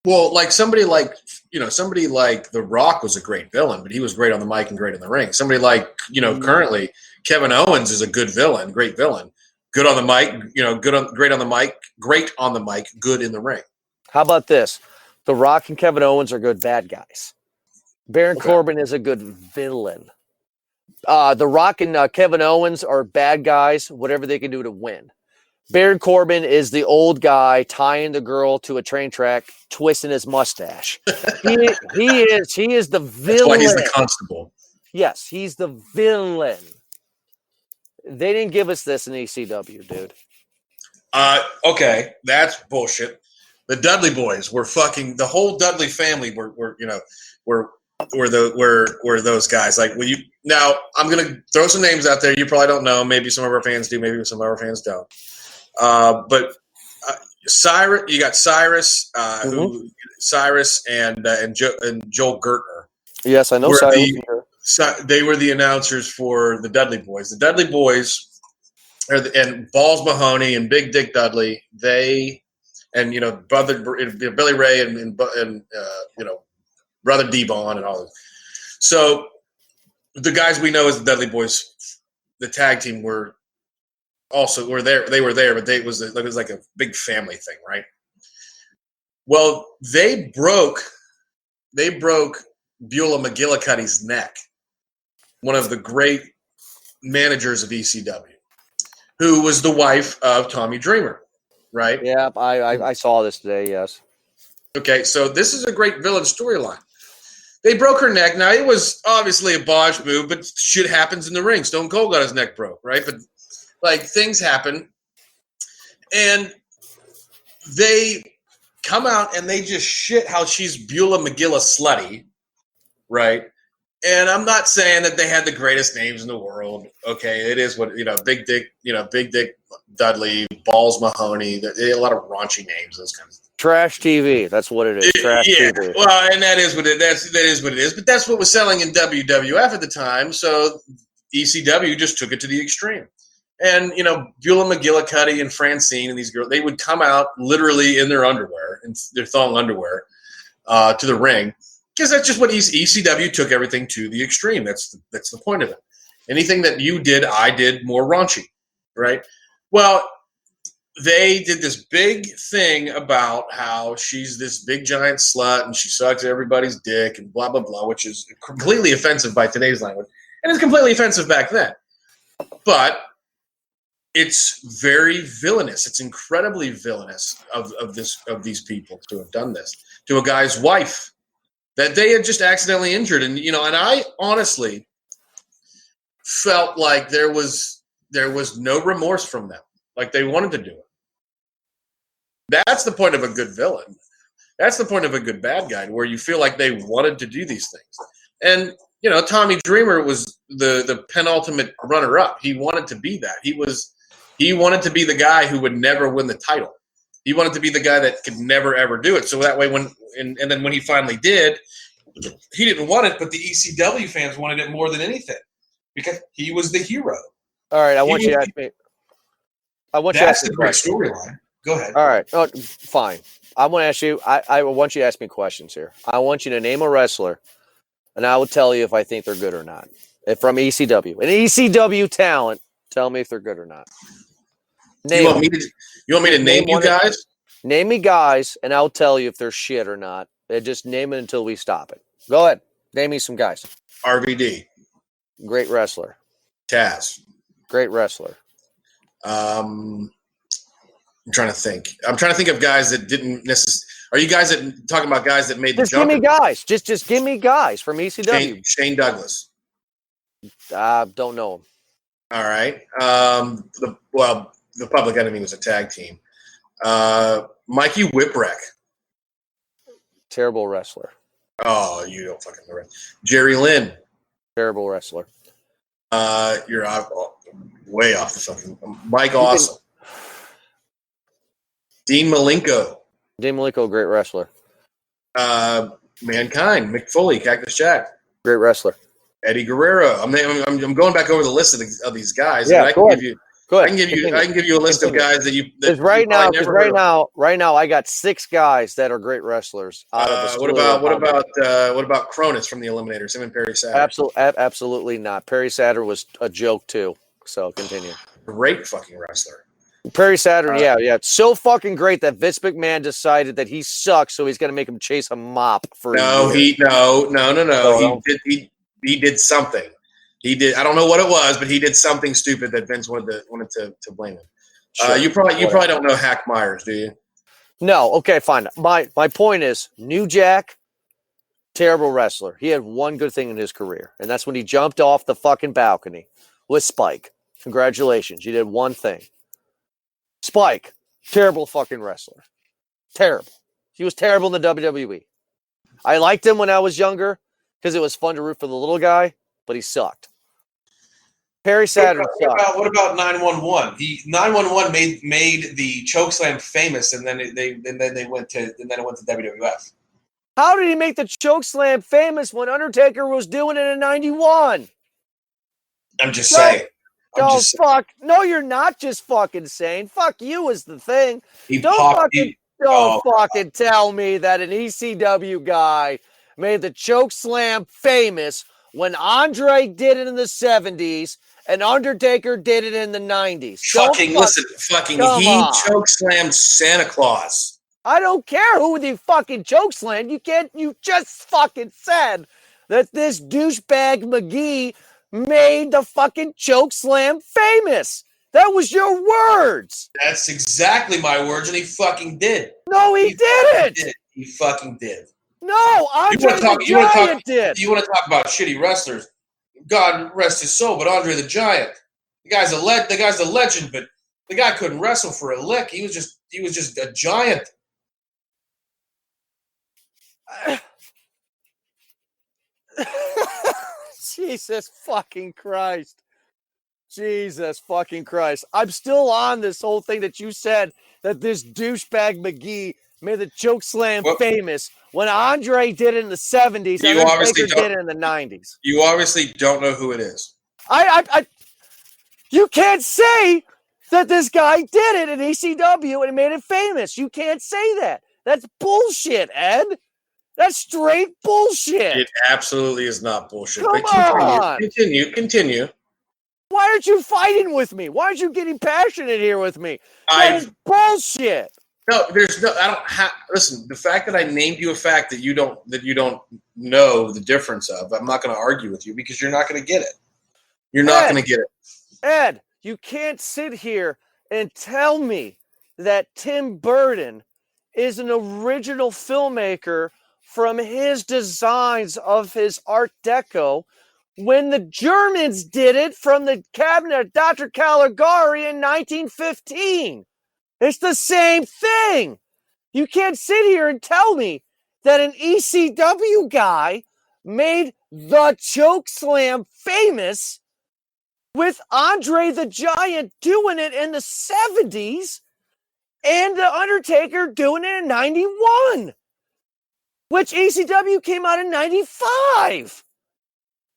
Well, like somebody like The Rock was a great villain, but he was great on the mic and great in the ring. Somebody like, currently Kevin Owens is a good villain, great villain. Good on the mic, great on the mic, great on the mic, good in the ring. How about this? The Rock and Kevin Owens are good bad guys. Baron Corbin is a good villain. The Rock and Kevin Owens are bad guys, whatever they can do to win. Baron Corbin is the old guy tying the girl to a train track, twisting his mustache. He is the villain. That's why he's the constable. Yes, he's the villain. They didn't give us this in ECW, dude. Okay, that's bullshit. The Dudley Boys were fucking the whole Dudley family were those guys. Like now I'm gonna throw some names out there. You probably don't know. Maybe some of our fans do. Maybe some of our fans don't. But Cyrus, you got Cyrus, Cyrus and Joel Gertner. Yes, I know Cyrus. They were the announcers for the Dudley Boys. The Dudley Boys and Balls Mahoney and Big Dick Dudley. They and brother Billy Ray and brother D-Bon and all that. So the guys we know as the Dudley Boys, the tag team were there. They were there, but it was like a big family thing, right? Well, they broke Beulah McGillicuddy's neck, one of the great managers of ECW, who was the wife of Tommy Dreamer, right? Yeah, I saw this today, yes. Okay, so this is a great villain storyline. They broke her neck. Now, it was obviously a botched move, but shit happens in the ring. Stone Cold got his neck broke, right? But, things happen. And they come out and they just shit how she's Beulah McGillah slutty, right? And I'm not saying that they had the greatest names in the world. Okay, it is what Big Dick Dudley, Balls Mahoney. They had a lot of raunchy names. Those kinds of Trash TV. That's what it is. Trash TV. Well, and that is what it is. But that's what was selling in WWF at the time. So ECW just took it to the extreme. And Beulah McGillicuddy and Francine and these girls, they would come out literally in their underwear, in their thong underwear, to the ring, because that's just what ECW took everything to the extreme. That's the point of it. Anything that you did, I did more raunchy, right? Well, they did this big thing about how she's this big giant slut and she sucks everybody's dick and blah, blah, blah, which is completely offensive by today's language. And it's completely offensive back then. But it's very villainous. It's incredibly villainous of these people to have done this to a guy's wife that they had just accidentally injured. And, and I honestly felt like there was no remorse from them. Like they wanted to do it. That's the point of a good villain. That's the point of a good bad guy, where you feel like they wanted to do these things. And, Tommy Dreamer was the penultimate runner-up. He wanted to be that. He wanted to be the guy who would never win the title. He wanted to be the guy that could never, ever do it. So that way and then when he finally did, he didn't want it, but the ECW fans wanted it more than anything because he was the hero. All right, I want you to ask me. That's the great storyline. Go ahead. All right. Oh, fine. I want to ask you. I want you to ask me questions here. I want you to name a wrestler, and I will tell you if I think they're good or not. If from ECW, an ECW talent, tell me if they're good or not. You want me to name you guys? Name me guys, and I'll tell you if they're shit or not. Just name it until we stop it. Go ahead. Name me some guys. RVD. Great wrestler. Taz. Great wrestler. I'm trying to think. I'm trying to think of guys that didn't necessarily. Are you guys talking about guys that made the jump? Give me guys. Just give me guys from ECW. Shane Douglas. Don't know him. All right. The Public Enemy was a tag team. Mikey Whipwreck. Terrible wrestler. Oh, you don't fucking know. Jerry Lynn. Terrible wrestler. You're way off the fucking. Mike Awesome. Dean Malenko. Dean Malenko, great wrestler. Mankind. Mick Foley, Cactus Jack. Great wrestler. Eddie Guerrero. I'm going back over the list of these guys. Yeah, I can give you. I can give you a list of guys that you. Because right now, I got 6 guys that are great wrestlers. Out of what about Cronus from the Eliminators? Him and Perry Saturn. Absolutely not. Perry Saturn was a joke too. So continue. Great fucking wrestler. Perry Saturn, yeah. It's so fucking great that Vince McMahon decided that he sucks, so he's going to make him chase a mop for. No. He did something. He did. I don't know what it was, but he did something stupid that Vince wanted to blame him. Sure. You probably don't know Hack Myers, do you? No. Okay, fine. My point is, New Jack, terrible wrestler. He had one good thing in his career, and that's when he jumped off the fucking balcony with Spike. Congratulations, you did one thing. Spike, terrible fucking wrestler. Terrible. He was terrible in the WWE. I liked him when I was younger because it was fun to root for the little guy, but he sucked. Perry Saturn sucked. What about 911? 911 made the chokeslam famous, and then it went to WWF. How did he make the chokeslam famous when Undertaker was doing it in '91? I'm just saying. Fuck. No, you're not just fucking saying. Fuck you is the thing. Don't fucking tell me that an ECW guy made the chokeslam famous when Andre did it in the 70s and Undertaker did it in the 90s. He chokeslammed Santa Claus. I don't care who the fucking chokeslammed. You just fucking said that this douchebag McGee made the fucking chokeslam famous. That was your words. That's exactly my words, and he fucking did. No, he didn't. He fucking did. No, Andre the Giant did. You want to talk about shitty wrestlers? God rest his soul, but Andre the Giant, the guy's a legend, but the guy couldn't wrestle for a lick. He was just a giant. Jesus fucking Christ. Jesus fucking Christ. I'm still on this whole thing that you said that this douchebag McGee made the choke slam famous when Andre did it in the 70s and Undertaker did it in the 90s. You obviously don't know who it is. You can't say that this guy did it in ECW and made it famous. You can't say that. That's bullshit, Ed. That's straight bullshit. It absolutely is not bullshit. Come on. Continue. Why aren't you fighting with me? Why aren't you getting passionate here with me? That is bullshit. No, there's no. I don't have. Listen, the fact that I named you a fact that you don't know the difference of, I'm not going to argue with you because you're not going to get it. You're not going to get it. Ed, you can't sit here and tell me that Tim Burton is an original filmmaker from his designs of his Art Deco when the Germans did it from the cabinet of Dr. Caligari in 1915. It's the same thing. You can't sit here and tell me that an ECW guy made the choke slam famous with Andre the Giant doing it in the 70s and The Undertaker doing it in 91, which ECW came out in 95.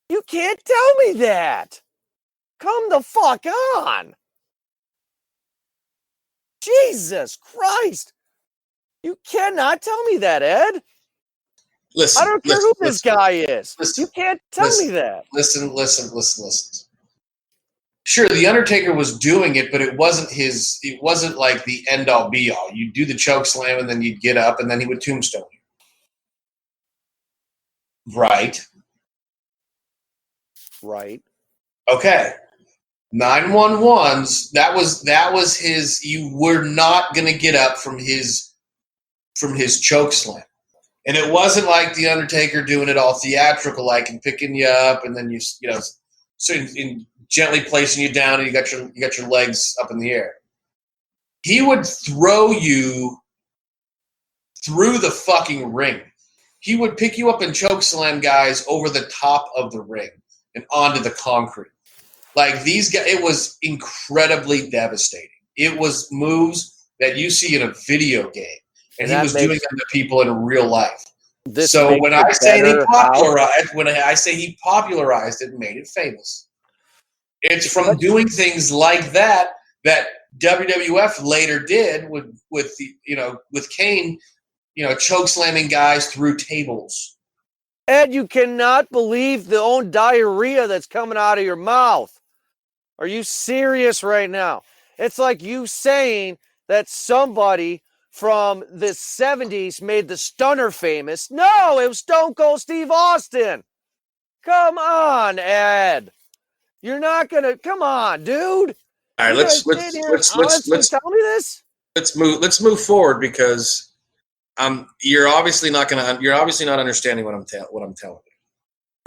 You can't tell me that. Come the fuck on. Jesus Christ. You cannot tell me that, Ed. Listen. I don't care who this guy is. You can't tell me that. Listen. Sure, The Undertaker was doing it, but it wasn't like the end all be all. You'd do the choke slam and then you'd get up and then he would tombstone you. Right. Okay. 911's, that was his, you were not going to get up from his choke slam. And it wasn't like The Undertaker doing it all theatrical, like and picking you up and then so in gently placing you down and you got your legs up in the air. He would throw you through the fucking ring. He would pick you up and choke slam guys over the top of the ring and onto the concrete. Like these guys, it was incredibly devastating. It was moves that you see in a video game, and he was doing them to people in real life. So when I say he popularized it and made it famous, it's from doing things like that WWF later did with Kane, choke slamming guys through tables. Ed, you cannot believe the own diarrhea that's coming out of your mouth. Are you serious right now? It's like you saying that somebody from the 70s made the Stunner famous. No, it was Stone Cold Steve Austin. Come on, Ed. You're not gonna. Come on, dude. All right, let's tell me this. Let's move forward because you're obviously not understanding what I'm telling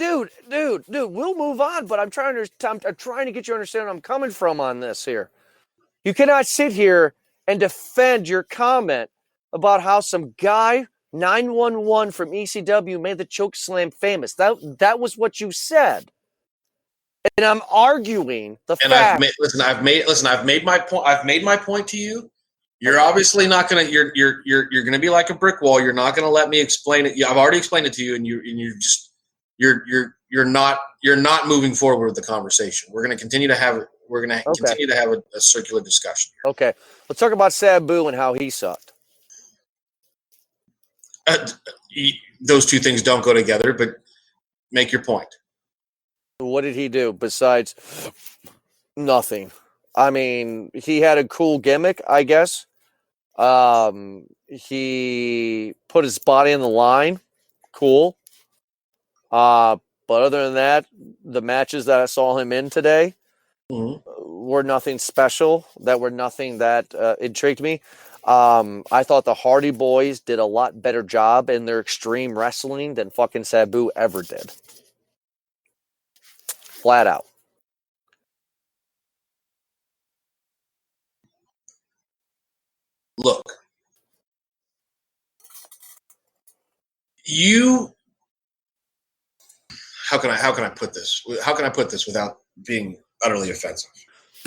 you. Dude, we'll move on, but I'm trying to get you to understand where I'm coming from on this here. You cannot sit here and defend your comment about how some guy 911 from ECW made the choke slam famous. That was what you said. And I'm arguing the fact. I've made my point. I've made my point to you. You're obviously not gonna. You're gonna be like a brick wall. You're not gonna let me explain it. I've already explained it to you, and you're not moving forward with the conversation. We're gonna continue to have a circular discussion here. Okay, let's talk about Sabu and how he sucked. Those two things don't go together, but make your point. What did he do besides nothing? I mean, he had a cool gimmick, I guess. He put his body on the line. Cool. But other than that, the matches that I saw him in today were nothing special. That were nothing that intrigued me. I thought the Hardy Boys did a lot better job in their extreme wrestling than fucking Sabu ever did. Flat out. Look, how can I put this? How can I put this without being utterly offensive?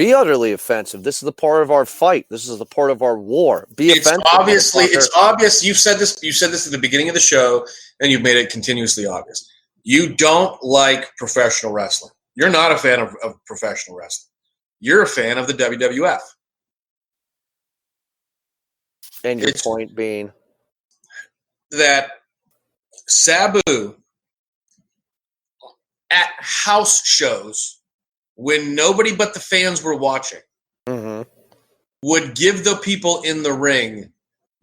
Be utterly offensive. This is the part of our fight. This is the part of our war. Be offensive. It's obvious. You've said this at the beginning of the show, and you've made it continuously obvious. You don't like professional wrestling. You're not a fan of professional wrestling. You're a fan of the WWF. And your point being? That Sabu at house shows, when nobody but the fans were watching, would give the people in the ring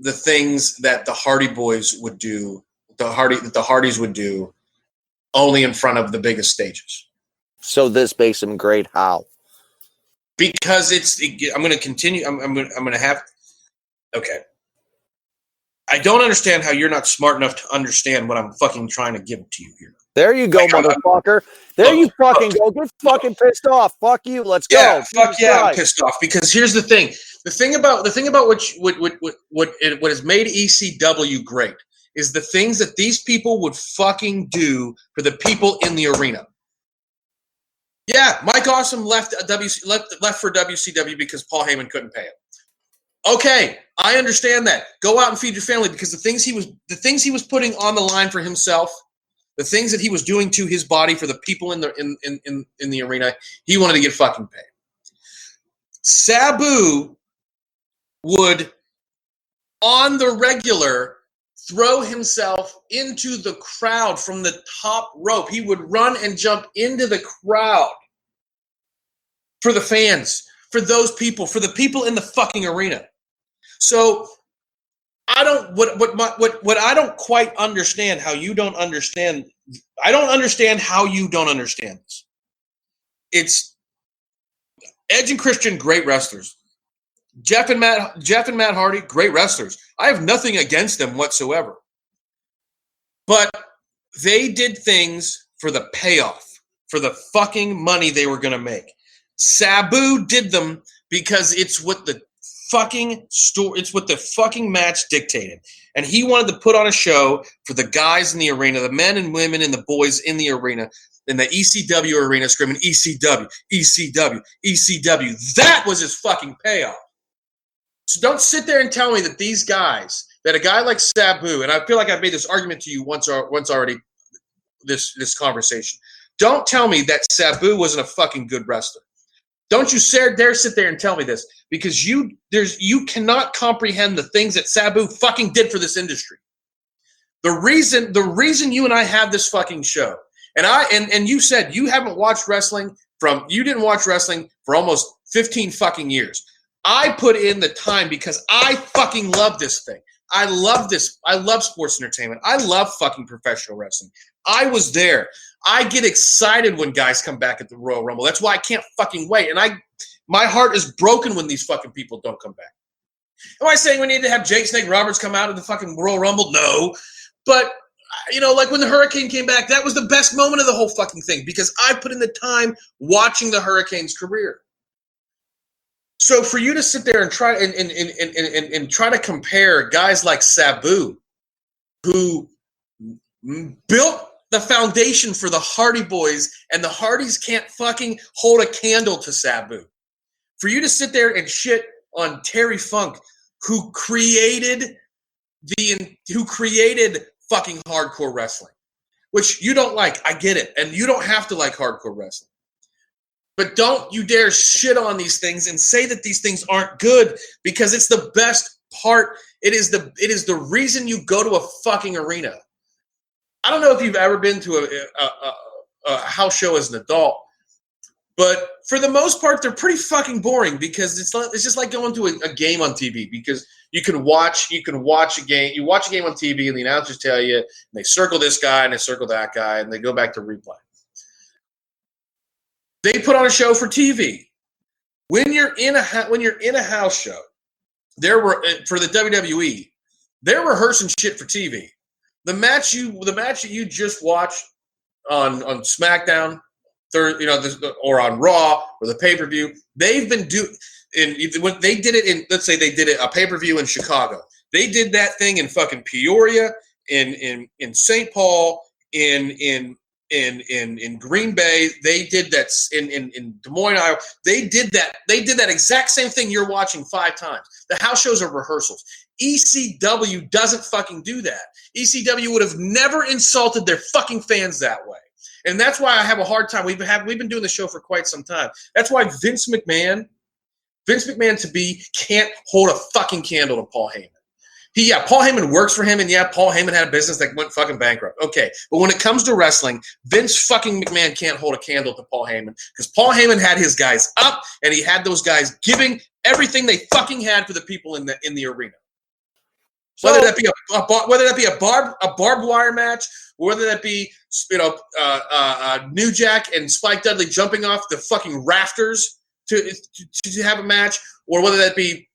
the things that the Hardy Boys would do, the Hardys would do, only in front of the biggest stages. So this makes him great. How? Because I'm going to continue. I'm going to have. Okay. I don't understand how you're not smart enough to understand what I'm fucking trying to give to you here. There you go, motherfucker. There you fucking go. Get fucking pissed off. Fuck you. Let's go. Yeah, fuck yeah, I'm pissed off. Because here's the thing. The thing about what has made ECW great is the things that these people would fucking do for the people in the arena. Yeah, Mike Awesome left for WCW because Paul Heyman couldn't pay him. Okay, I understand that. Go out and feed your family, because the things he was putting on the line for himself, the things that he was doing to his body for the people in the arena, he wanted to get fucking paid. Sabu would, on the regular, throw himself into the crowd from the top rope. He would run and jump into the crowd for the fans, for those people, for the people in the fucking arena. So I don't what I don't quite understand how you don't understand. I don't understand how you don't understand this. It's Edge and Christian, great wrestlers. Jeff and Matt Hardy, great wrestlers. I have nothing against them whatsoever. But they did things for the payoff, for the fucking money they were going to make. Sabu did them because it's what the fucking match dictated. And he wanted to put on a show for the guys in the arena, the men and women and the boys in the arena, in the ECW arena, screaming ECW, ECW, ECW. That was his fucking payoff. So don't sit there and tell me that these guys, that a guy like Sabu, and I feel like I've made this argument to you once already, this conversation. Don't tell me that Sabu wasn't a fucking good wrestler. Don't you dare sit there and tell me this, because you cannot comprehend the things that Sabu fucking did for this industry. The reason you and I have this fucking show, and you said you didn't watch wrestling for almost 15 fucking years. I put in the time because I fucking love this thing. I love this. I love sports entertainment. I love fucking professional wrestling. I was there. I get excited when guys come back at the Royal Rumble. That's why I can't fucking wait. And my heart is broken when these fucking people don't come back. Am I saying we need to have Jake Snake Roberts come out of the fucking Royal Rumble? No. But, like when the Hurricane came back, that was the best moment of the whole fucking thing, because I put in the time watching the Hurricane's career. So for you to sit there and try and try to compare guys like Sabu, who built the foundation for the Hardy Boys, and the Hardys can't fucking hold a candle to Sabu. For you to sit there and shit on Terry Funk, who created fucking hardcore wrestling, which you don't like. I get it, and you don't have to like hardcore wrestling. But don't you dare shit on these things and say that these things aren't good, because it's the best part. It is the reason you go to a fucking arena. I don't know if you've ever been to a house show as an adult, but for the most part, they're pretty fucking boring, because it's just like going to a game on TV, because you can watch a game. You watch a game on TV, and the announcers tell you, and they circle this guy and they circle that guy, and they go back to replay. They put on a show for TV. When you're in a house show, for the WWE, they're rehearsing shit for TV. The match that you just watched on SmackDown, or on Raw, or the pay-per-view, they've been doing. When they did it in, let's say they did it a pay-per-view in Chicago, they did that thing in fucking Peoria, in St. Paul, in in Green Bay. They did that in Des Moines, Iowa. They did that exact same thing you're watching 5 times. The house shows are rehearsals. ECW doesn't fucking do that. ECW would have never insulted their fucking fans that way. And that's why I have a hard time. We've been doing the show for quite some time. That's why Vince McMahon can't hold a fucking candle to Paul Heyman. Paul Heyman works for him, and Paul Heyman had a business that went fucking bankrupt. Okay, but when it comes to wrestling, Vince fucking McMahon can't hold a candle to Paul Heyman because Paul Heyman had his guys up, and he had those guys giving everything they fucking had for the people in the arena. So, whether that be a barbed wire match, whether that be New Jack and Spike Dudley jumping off the fucking rafters to have a match, or whether that be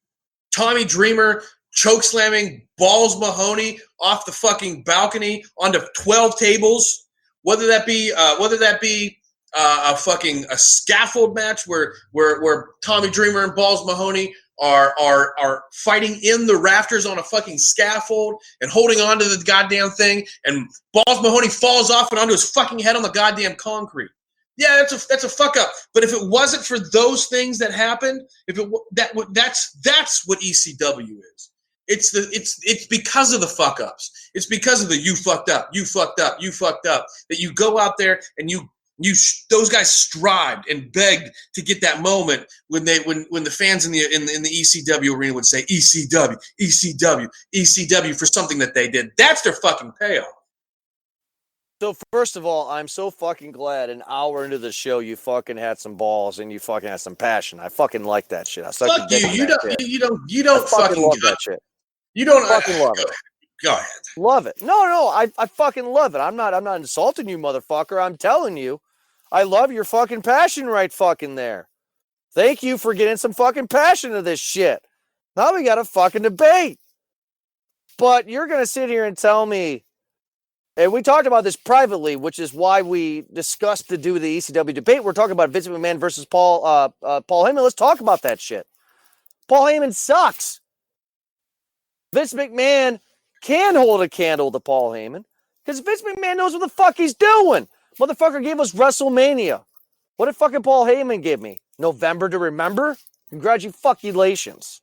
Tommy Dreamer choke slamming Balls Mahoney off the fucking balcony onto 12 tables, whether that be a scaffold match where Tommy Dreamer and Balls Mahoney are fighting in the rafters on a fucking scaffold and holding on to the goddamn thing, and Balls Mahoney falls off and onto his fucking head on the goddamn concrete. Yeah, that's a fuck up. But if it wasn't for those things that happened, that's what ECW is. It's because of the fuck ups. It's because of the you fucked up that you go out there and those guys strived and begged to get that moment when the fans in the ECW arena would say ECW, ECW, ECW for something that they did. That's their fucking payoff. So first of all, I'm so fucking glad an hour into the show you fucking had some balls and you fucking had some passion. I fucking like that shit. Fuck you. You don't fucking love that shit. You don't fucking love it. Go ahead. Love it. No, I fucking love it. I'm not insulting you, motherfucker. I'm telling you, I love your fucking passion right fucking there. Thank you for getting some fucking passion to this shit. Now we got a fucking debate. But you're going to sit here and tell me, and we talked about this privately, which is why we discussed to do the ECW debate. We're talking about Vince McMahon versus Paul Heyman. Let's talk about that shit. Paul Heyman sucks. Vince McMahon can hold a candle to Paul Heyman because Vince McMahon knows what the fuck he's doing. Motherfucker gave us WrestleMania. What did fucking Paul Heyman give me? November to remember? Congratulations.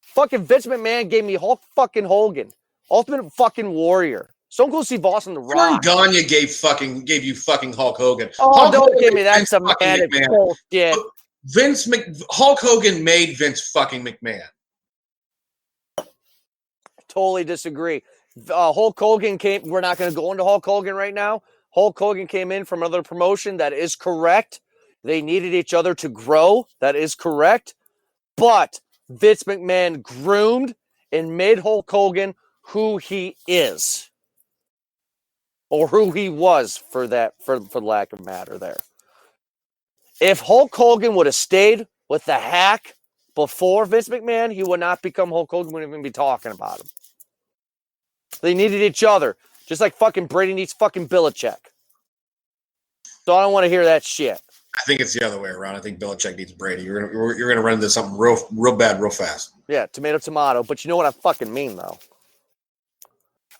Fucking Vince McMahon gave me Hulk fucking Hogan. Ultimate fucking Warrior. Stone Cold Steve Austin, The Rock. Gagne gave you fucking Hulk Hogan. Oh, Hulk don't Hogan give me that semantic bullshit. Hulk Hogan made Vince fucking McMahon. Totally disagree. Hulk Hogan came. We're not going to go into Hulk Hogan right now. Hulk Hogan came in from another promotion. That is correct. They needed each other to grow. That is correct. But Vince McMahon groomed and made Hulk Hogan who he is. Or who he was for lack of matter there. If Hulk Hogan would have stayed with the hack before Vince McMahon, he would not become Hulk Hogan. We wouldn't even be talking about him. They needed each other. Just like fucking Brady needs fucking Belichick. So I don't want to hear that shit. I think it's the other way around. I think Belichick needs Brady. You're gonna run into something real bad real fast. Yeah, tomato. But you know what I fucking mean, though.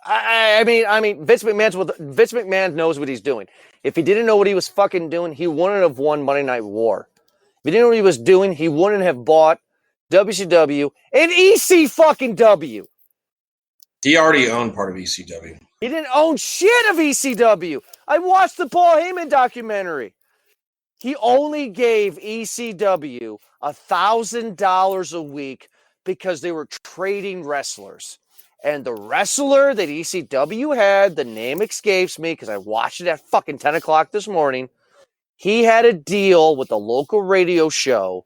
I mean, Vince McMahon knows what he's doing. If he didn't know what he was fucking doing, he wouldn't have won Monday Night War. If he didn't know what he was doing, he wouldn't have bought WCW and EC fucking W. He already owned part of ECW. He didn't own shit of ECW. I watched the Paul Heyman documentary. He only gave ECW $1,000 a week because they were trading wrestlers. And the wrestler that ECW had, the name escapes me because I watched it at fucking 10 o'clock this morning. He had a deal with a local radio show,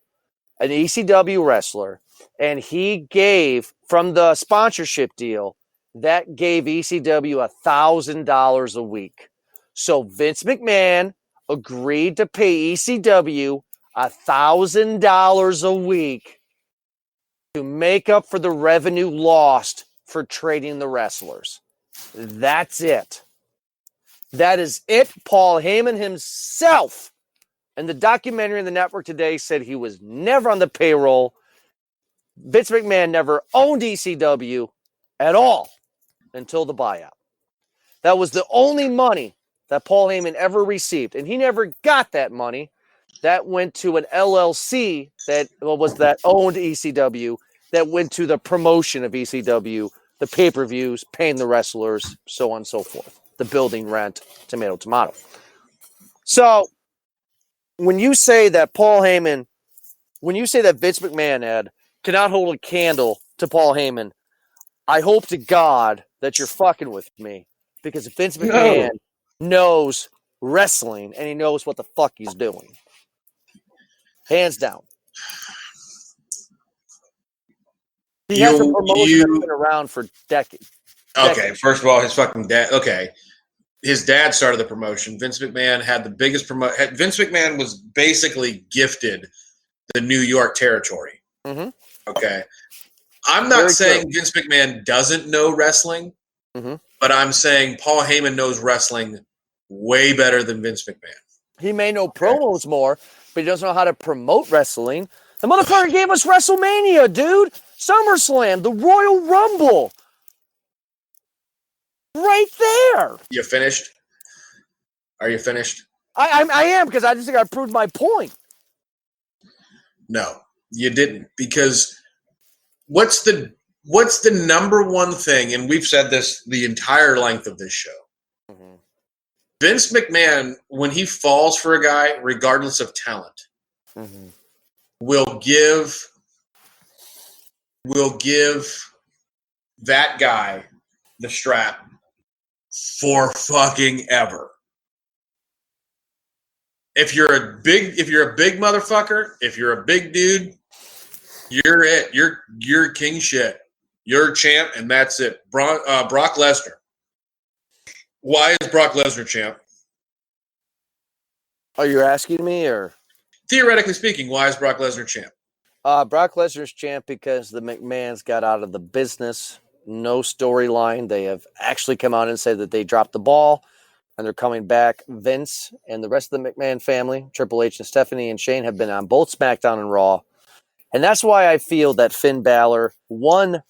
an ECW wrestler, and he gave, from the sponsorship deal, that gave ECW $1,000 a week. So Vince McMahon agreed to pay ECW $1,000 a week to make up for the revenue lost for trading the wrestlers. That's it. That is it. Paul Heyman himself, and the documentary in the network today said he was never on the payroll. Vince McMahon never owned ECW at all until the buyout. That was the only money that Paul Heyman ever received, and he never got that money. That went to an LLC that owned ECW, that went to the promotion of ECW, the pay-per-views, paying the wrestlers, so on and so forth, the building rent, tomato. So when you say that Vince McMahon, Ed, cannot hold a candle to Paul Heyman, I hope to God that you're fucking with me, because Vince McMahon knows wrestling and he knows what the fuck he's doing. Hands down. He has a promotion that's been around for decades. Okay, first of all, his fucking dad. Okay, his dad started the promotion. Vince McMahon had the biggest promotion. Vince McMahon was basically gifted the New York territory. Mm-hmm. Okay, I'm not saying Vince McMahon doesn't know wrestling, but I'm saying Paul Heyman knows wrestling way better than Vince McMahon. He may know promos more, but he doesn't know how to promote wrestling. The motherfucker gave us WrestleMania, dude. SummerSlam, the Royal Rumble. Right there. You finished? Are you finished? I am, because I just think I proved my point. No, you didn't. Because what's the number one thing, and we've said this the entire length of this show. Mm-hmm. Vince McMahon, when he falls for a guy, regardless of talent, will give that guy the strap for fucking ever. If you're a big motherfucker, if you're a big dude, you're it. You're king shit. You're a champ, and that's it. Brock Lesnar. Why is Brock Lesnar champ? Are you asking me, or? Theoretically speaking, why is Brock Lesnar champ? Brock Lesnar's champ because the McMahons got out of the business. No storyline. They have actually come out and said that they dropped the ball and they're coming back. Vince and the rest of the McMahon family, Triple H and Stephanie and Shane, have been on both SmackDown and Raw. And that's why I feel that Finn Balor won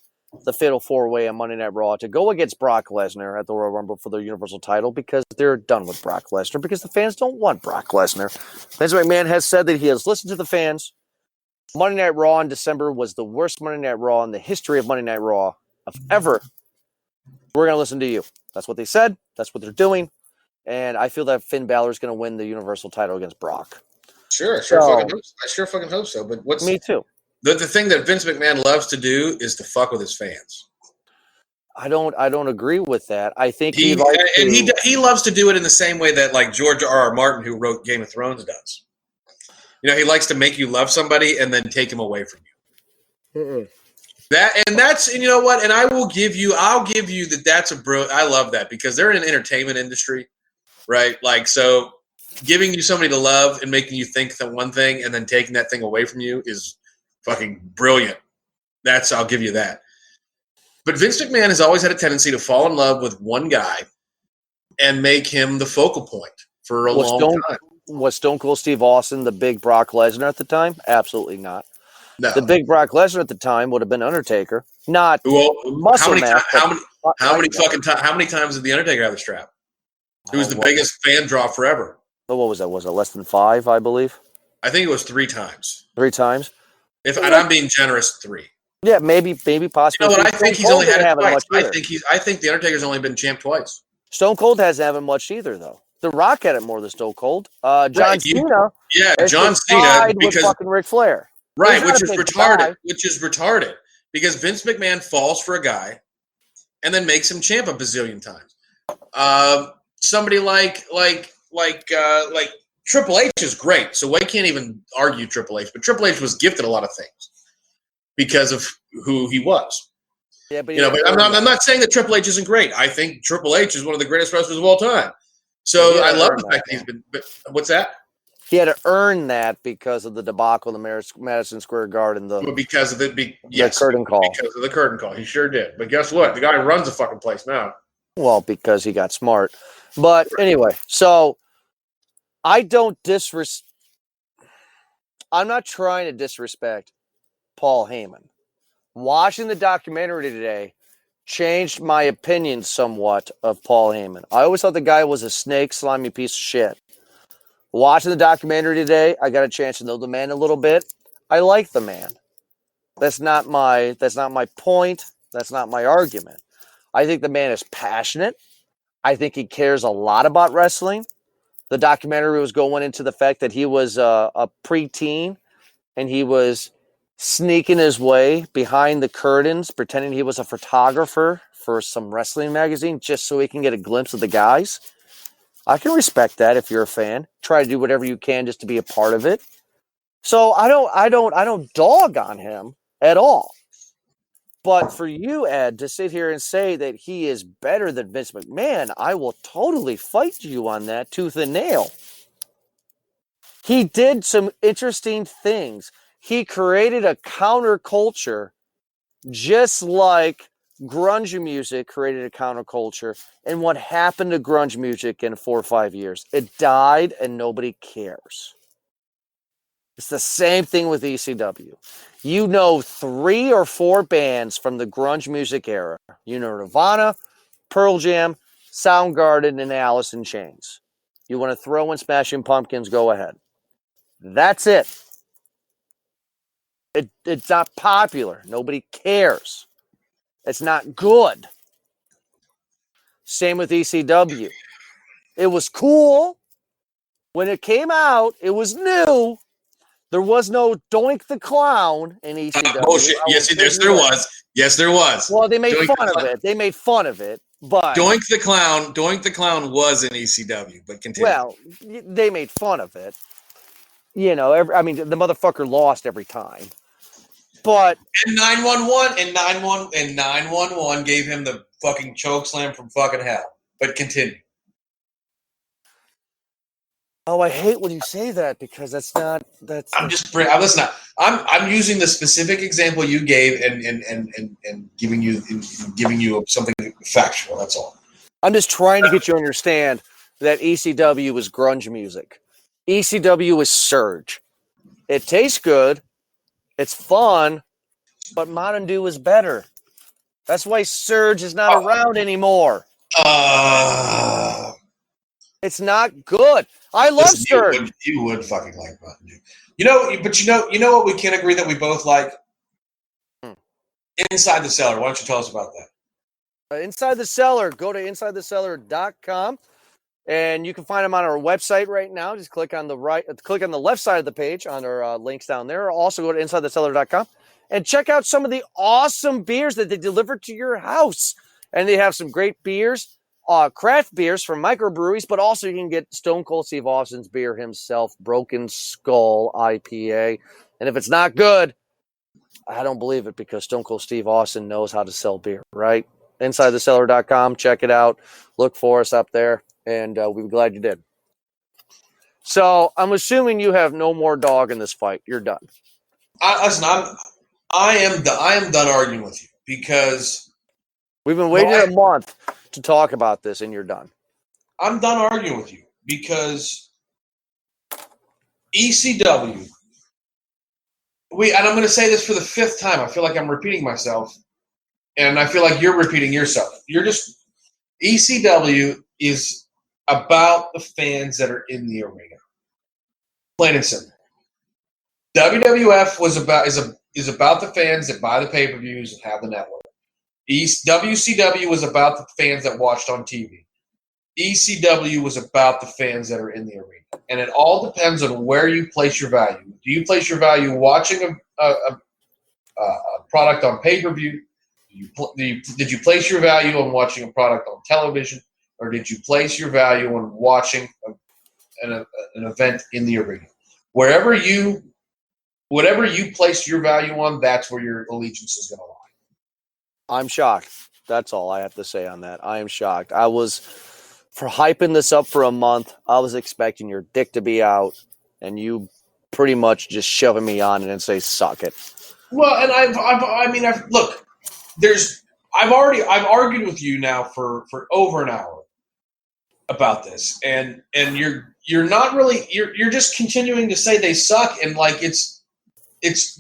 the Fatal 4-Way on Monday Night Raw to go against Brock Lesnar at the Royal Rumble for the Universal title, because they're done with Brock Lesnar, because the fans don't want Brock Lesnar. Vince McMahon has said that he has listened to the fans. Monday Night Raw in December was the worst Monday Night Raw in the history of Monday Night Raw of ever. We're going to listen to you. That's what they said. That's what they're doing. And I feel that Finn Balor is going to win the Universal title against Brock. I sure fucking hope so. But me too. The thing that Vince McMahon loves to do is to fuck with his fans. I don't agree with that. I think he loves to do it in the same way that like George R.R. Martin, who wrote Game of Thrones, does. You know, he likes to make you love somebody and then take him away from you. And you know what? And I'll give you that. That's I love that, because they're in an entertainment industry, right? Like, so giving you somebody to love and making you think that one thing and then taking that thing away from you is fucking brilliant. I'll give you that. But Vince McMahon has always had a tendency to fall in love with one guy and make him the focal point for a long time. Was Stone Cold Steve Austin the big Brock Lesnar at the time? Absolutely not. No. The big Brock Lesnar at the time would have been Undertaker, not Muscle Man. How many times did the Undertaker have the strap? He was the biggest fan draw forever. What was that? Was it less than 5? I believe. I think it was 3 times. 3 times. And I'm being generous, 3. Yeah, maybe, possibly. You know what? I think he's only had it twice. I think the Undertaker's only been champ twice. Stone Cold hasn't had it much either, though. The Rock had it more than Stone Cold. John Cena. Yeah, John Cena, because fucking Ric Flair. Right, which is retarded. Because Vince McMahon falls for a guy and then makes him champ a bazillion times. Somebody like Triple H is great, so I can't even argue Triple H. But Triple H was gifted a lot of things because of who he was. Yeah, but I'm not saying that Triple H isn't great. I think Triple H is one of the greatest wrestlers of all time. So I love the fact that he's been. But what's that? He had to earn that because of the debacle in the Madison Square Garden. Because of the curtain call. Because of the curtain call, he sure did. But guess what? The guy runs the fucking place now. Well, because he got smart. But anyway, so I don't I'm not trying to disrespect Paul Heyman. Watching the documentary today, changed my opinion somewhat of Paul Heyman. I always thought the guy was a snake, slimy piece of shit. Watching the documentary today, I got a chance to know the man a little bit. I like the man. That's not my point. That's not my argument. I think the man is passionate. I think he cares a lot about wrestling. The documentary was going into the fact that he was a preteen and he was sneaking his way behind the curtains, pretending he was a photographer for some wrestling magazine just so he can get a glimpse of the guys. I can respect that if you're a fan. Try to do whatever you can just to be a part of it. So I don't dog on him at all. But for you, Ed, to sit here and say that he is better than Vince McMahon, I will totally fight you on that tooth and nail. He did some interesting things. He created a counterculture just like grunge music created a counterculture. And what happened to grunge music in 4 or 5 years? It died and nobody cares. It's the same thing with ECW. You know 3 or 4 bands from the grunge music era. You know Nirvana, Pearl Jam, Soundgarden, and Alice in Chains. You want to throw in Smashing Pumpkins, go ahead. That's it. It's not popular. Nobody cares. It's not good. Same with ECW. It was cool. When it came out, it was new. There was no Doink the Clown in ECW. Bullshit. Yes, there was. Yes, there was. Well, they made fun of it. They made fun of it. But Doink the Clown was in ECW, but continue. Well, they made fun of it. You know, the motherfucker lost every time. But and 911 gave him the fucking choke slam from fucking hell. But continue. Oh, I hate when you say that because I'm using the specific example you gave and giving you something factual. That's all. I'm just trying to get you to understand that ECW is grunge music. ECW is Surge. It tastes good. It's fun. But Mountain Dew is better. That's why Surge is not around anymore. It's not good. I love Surge. You would fucking like Mountain Dew. You know what we can agree that we both like? Inside the Cellar. Why don't you tell us about that? Inside the Cellar. Go to InsideTheCellar.com. And you can find them on our website right now. Just click on the left side of the page on our links down there. Also go to InsideTheCellar.com and check out some of the awesome beers that they deliver to your house. And they have some great beers, craft beers from microbreweries, but also you can get Stone Cold Steve Austin's beer himself, Broken Skull IPA. And if it's not good, I don't believe it because Stone Cold Steve Austin knows how to sell beer, right? InsideTheCellar.com. Check it out. Look for us up there. And we're glad you did. So I'm assuming you have no more dog in this fight. You're done. I am done arguing with you because we've been waiting a month to talk about this, and you're done. I'm done arguing with you because ECW. And I'm going to say this for the 5th time. I feel like I'm repeating myself, and I feel like you're repeating yourself. ECW is about the fans that are in the arena. Plain and simple. WWF is about the fans that buy the pay-per-views and have the network. WCW was about the fans that watched on TV. ECW was about the fans that are in the arena. And it all depends on where you place your value. Do you place your value watching a product on pay-per-view? Did you place your value on watching a product on television? Or did you place your value on watching an event in the arena? Whatever you place your value on, that's where your allegiance is going to lie. I'm shocked. That's all I have to say on that. I am shocked. For hyping this up for a month, I was expecting your dick to be out, and you pretty much just shoving me on it and say, suck it. Well, and I've argued with you now for over an hour about this, and you're not really you're just continuing to say they suck, and like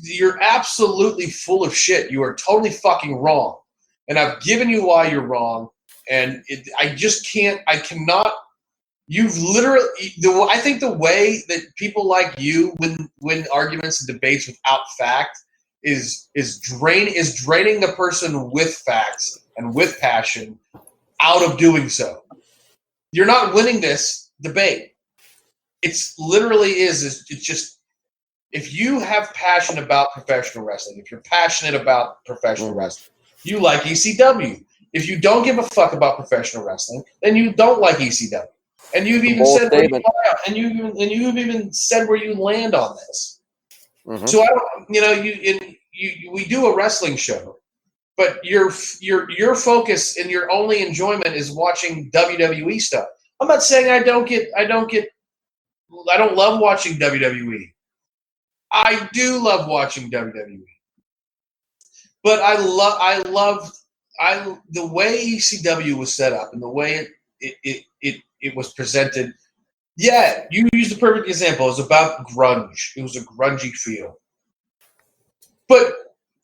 you're absolutely full of shit. You are totally fucking wrong, and I've given you why you're wrong, and I cannot. You've literally. I think the way that people like you win arguments and debates without fact is draining the person with facts and with passion out of doing so. You're not winning this debate. It's just if you have passion about professional wrestling, if you're passionate about professional wrestling, you like ECW. If you don't give a fuck about professional wrestling, then you don't like ECW. And you've even said where you and you've even said where you land on this. Mm-hmm. So I don't, we do a wrestling show, but your focus and your only enjoyment is watching WWE stuff. I'm not saying I don't love watching WWE. I do love watching WWE. But I love the way ECW was set up and the way it was presented. Yeah, you used the perfect example. It was about grunge. It was a grungy feel. But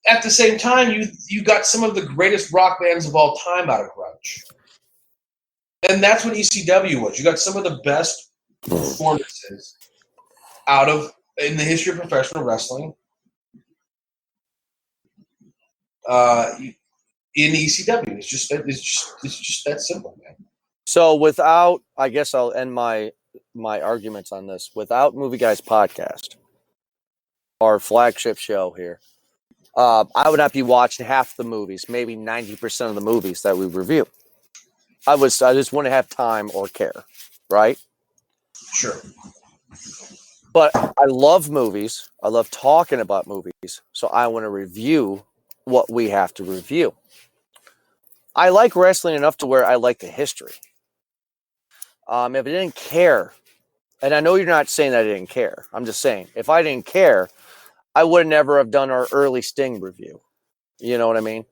at the same time, you got some of the greatest rock bands of all time out of grunge. And that's what ECW was. You got some of the best performances in the history of professional wrestling in ECW. It's just that simple, man. So I guess I'll end my arguments on this. Without Movie Guys Podcast, our flagship show here, I would not be watching half the movies, maybe 90% of the movies that we review. I just wouldn't have time or care, right? Sure. But I love movies. I love talking about movies. So I want to review what we have to review. I like wrestling enough to where I like the history. If I didn't care, and I know you're not saying that I didn't care. I'm just saying, if I didn't care, I would never have done our early Sting review. You know what I mean?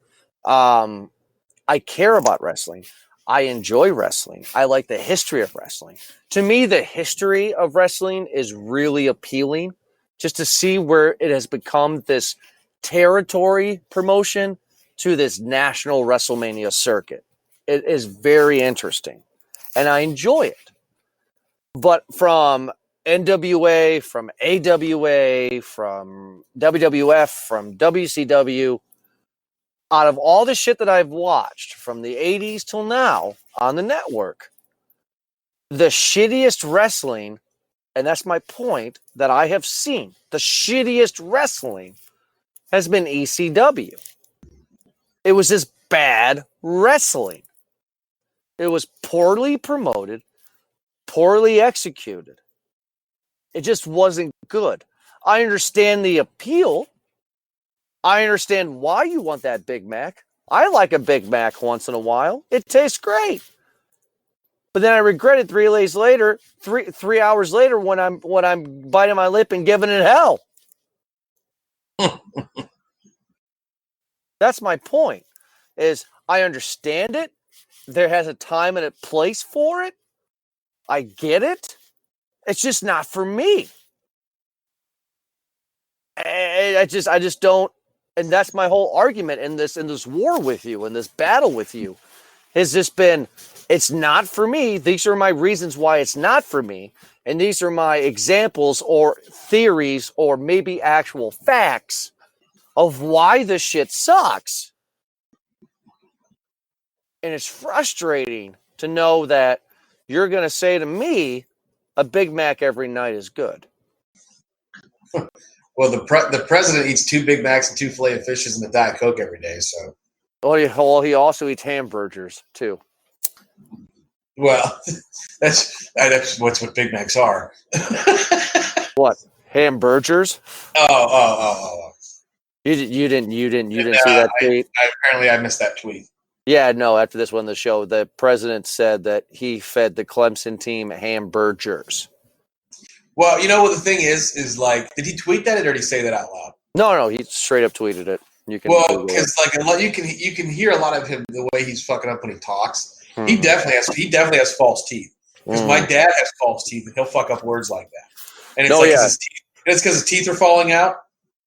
I care about wrestling. I enjoy wrestling. I like the history of wrestling. To me, the history of wrestling is really appealing, just to see where it has become this territory promotion to this national WrestleMania circuit. It is very interesting, and I enjoy it. But from NWA, from AWA, from WWF, from WCW, out of all the shit that I've watched from the 80s till now on the network, the shittiest wrestling, and that's my point, that I have seen, the shittiest wrestling has been ECW. It was just bad wrestling. It was poorly promoted, poorly executed. It just wasn't good. I understand the appeal. I understand why you want that Big Mac. I like a Big Mac once in a while. It tastes great. But then I regret it 3 days later, three hours later when I'm biting my lip and giving it hell. That's my point. Is I understand it. There has a time and a place for it. I get it. It's just not for me. I just don't. And that's my whole argument in this war with you, in this battle with you, has just been, it's not for me. These are my reasons why it's not for me. And these are my examples or theories or maybe actual facts of why this shit sucks. And it's frustrating to know that you're going to say to me, a Big Mac every night is good. Well, the president eats 2 Big Macs and 2 Filet-O-Fishes and a Diet Coke every day. So, well, he also eats hamburgers too. Well, that's what Big Macs are. What, hamburgers? Oh. You didn't see that tweet? Apparently, I missed that tweet. Yeah, no. After this one, on the show, the president said that he fed the Clemson team hamburgers. Well, you know what the thing is like, did he tweet that or did he say that out loud? No, he straight up tweeted it. You can because you can hear a lot of him the way he's fucking up when he talks. Hmm. He definitely has false teeth. Because my dad has false teeth and he'll fuck up words like that. And it's it's because his teeth are falling out.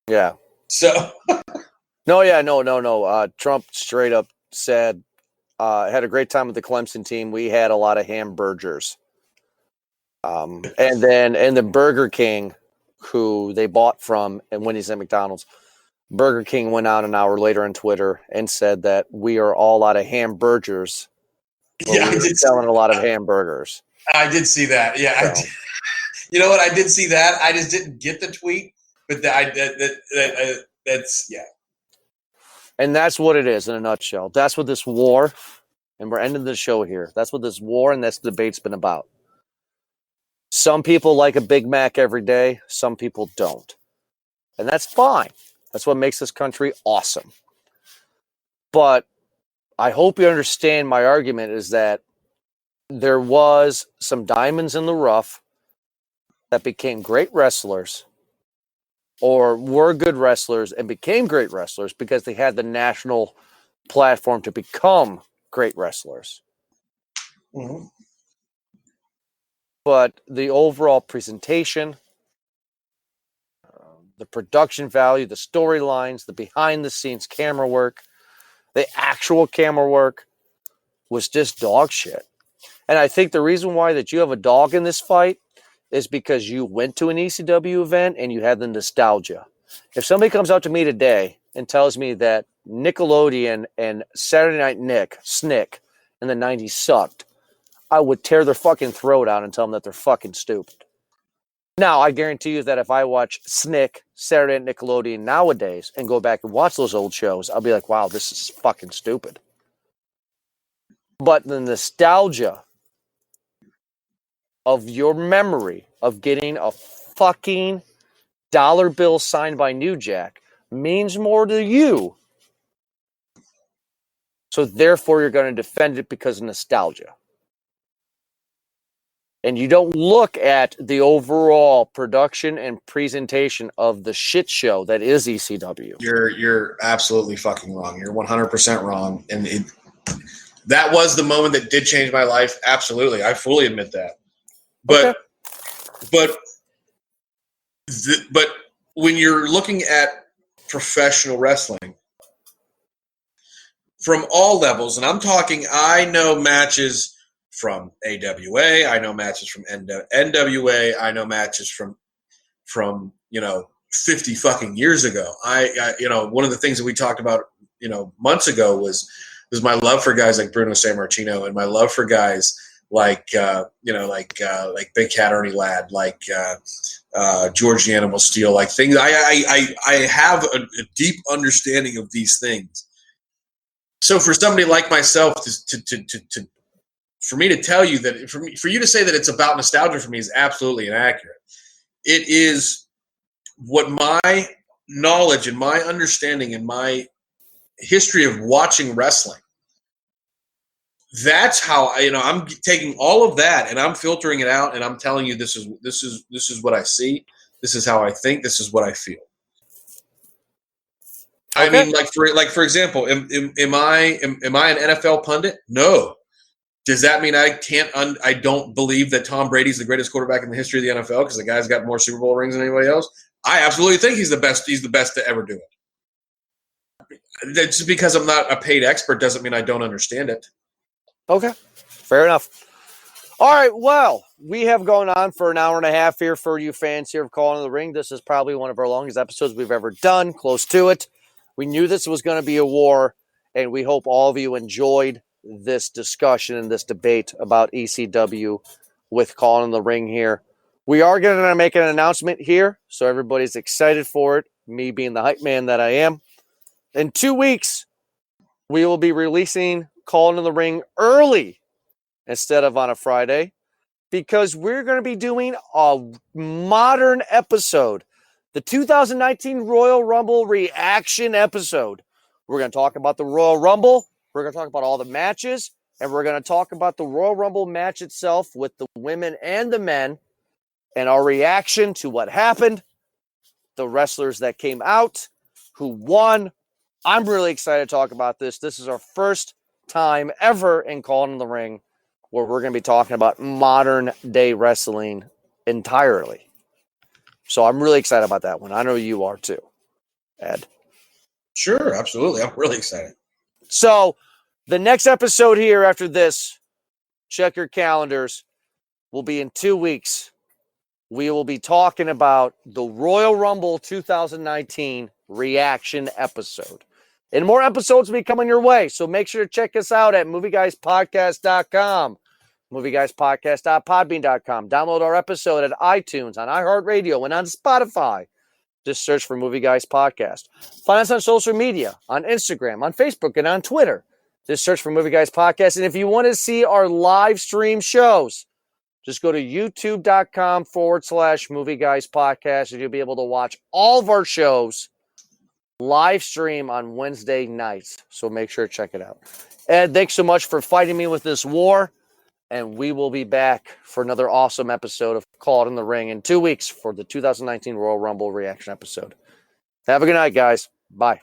Yeah. So. No. Trump straight up said, had a great time with the Clemson team. We had a lot of hamburgers. And then Burger King, who they bought from and when he's at McDonald's, Burger King went out an hour later on Twitter and said that we are all out of hamburgers. Yeah, we were selling a lot of hamburgers. I did see that. Yeah, So. I did. You know what? I did see that. I just didn't get the tweet, but that's yeah. And that's what it is in a nutshell. That's what this war, and we're ending the show here. That's what this war and this debate's been about. Some people like a Big Mac every day. Some people don't. And that's fine. That's what makes this country awesome. But I hope you understand my argument is that there was some diamonds in the rough that became great wrestlers or were good wrestlers and became great wrestlers because they had the national platform to become great wrestlers. Mm-hmm. But the overall presentation, the production value, the storylines, the behind-the-scenes camera work, the actual camera work was just dog shit. And I think the reason why that you have a dog in this fight is because you went to an ECW event and you had the nostalgia. If somebody comes up to me today and tells me that Nickelodeon and Saturday Night Snick in the 90s sucked, I would tear their fucking throat out and tell them that they're fucking stupid. Now, I guarantee you that if I watch Snick, Saturday Night Nickelodeon nowadays and go back and watch those old shows, I'll be like, wow, this is fucking stupid. But the nostalgia of your memory of getting a fucking dollar bill signed by New Jack means more to you. So therefore, you're going to defend it because of nostalgia. And you don't look at the overall production and presentation of the shit show that is ECW. You're absolutely fucking wrong. You're 100% wrong. And that was the moment that did change my life. Absolutely. I fully admit that. But Okay. but when you're looking at professional wrestling from all levels, and I'm talking, I know matches from AWA, I know matches from NWA, I know matches from 50 fucking years ago. I one of the things that we talked about months ago was my love for guys like Bruno Sammartino and my love for guys like Big Cat Ernie Ladd, like George the Animal Steel, like things. I have a deep understanding of these things. So for somebody like myself for me to tell you that for you to say that it's about nostalgia for me is absolutely inaccurate. It is what my knowledge and my understanding and my history of watching wrestling. That's how I'm taking all of that and I'm filtering it out and I'm telling you this is what I see, this is how I think, this is what I feel. Okay. I mean, for example, am I an NFL pundit? No. Does that mean I don't believe that Tom Brady's the greatest quarterback in the history of the NFL because the guy's got more Super Bowl rings than anybody else? I absolutely think he's the best. He's the best to ever do it. That's because I'm not a paid expert doesn't mean I don't understand it. Okay, fair enough. All right, well, we have gone on for an hour and a half here for you fans here of Calling in the Ring. This is probably one of our longest episodes we've ever done, close to it. We knew this was going to be a war, and we hope all of you enjoyed this discussion and this debate about ECW with Calling in the Ring here. We are going to make an announcement here, so everybody's excited for it, me being the hype man that I am. In 2 weeks, we will be releasing Calling in the Ring early instead of on a Friday because we're going to be doing a modern episode, the 2019 Royal Rumble reaction episode. We're going to talk about the Royal Rumble. We're going to talk about all the matches, and we're going to talk about the Royal Rumble match itself with the women and the men and our reaction to what happened, the wrestlers that came out, who won. I'm really excited to talk about this. This is our first time ever in Calling in the Ring where we're going to be talking about modern day wrestling entirely. So I'm really excited about that one. I know you are too, Ed. Sure, absolutely. I'm really excited. So The next episode here after this, check your calendars, will be in 2 weeks. We will be talking about the Royal Rumble 2019 reaction episode. And more episodes will be coming your way. So make sure to check us out at movieguyspodcast.com, movieguyspodcast.podbean.com. Download our episode at iTunes, on iHeartRadio, and on Spotify. Just search for Movie Guys Podcast. Find us on social media, on Instagram, on Facebook, and on Twitter. Just search for Movie Guys Podcast. And if you want to see our live stream shows, just go to youtube.com/Movie Guys Podcast, and you'll be able to watch all of our shows live stream on Wednesday nights. So make sure to check it out. Ed, thanks so much for fighting me with this war. And we will be back for another awesome episode of Call It in the Ring in 2 weeks for the 2019 Royal Rumble reaction episode. Have a good night, guys. Bye.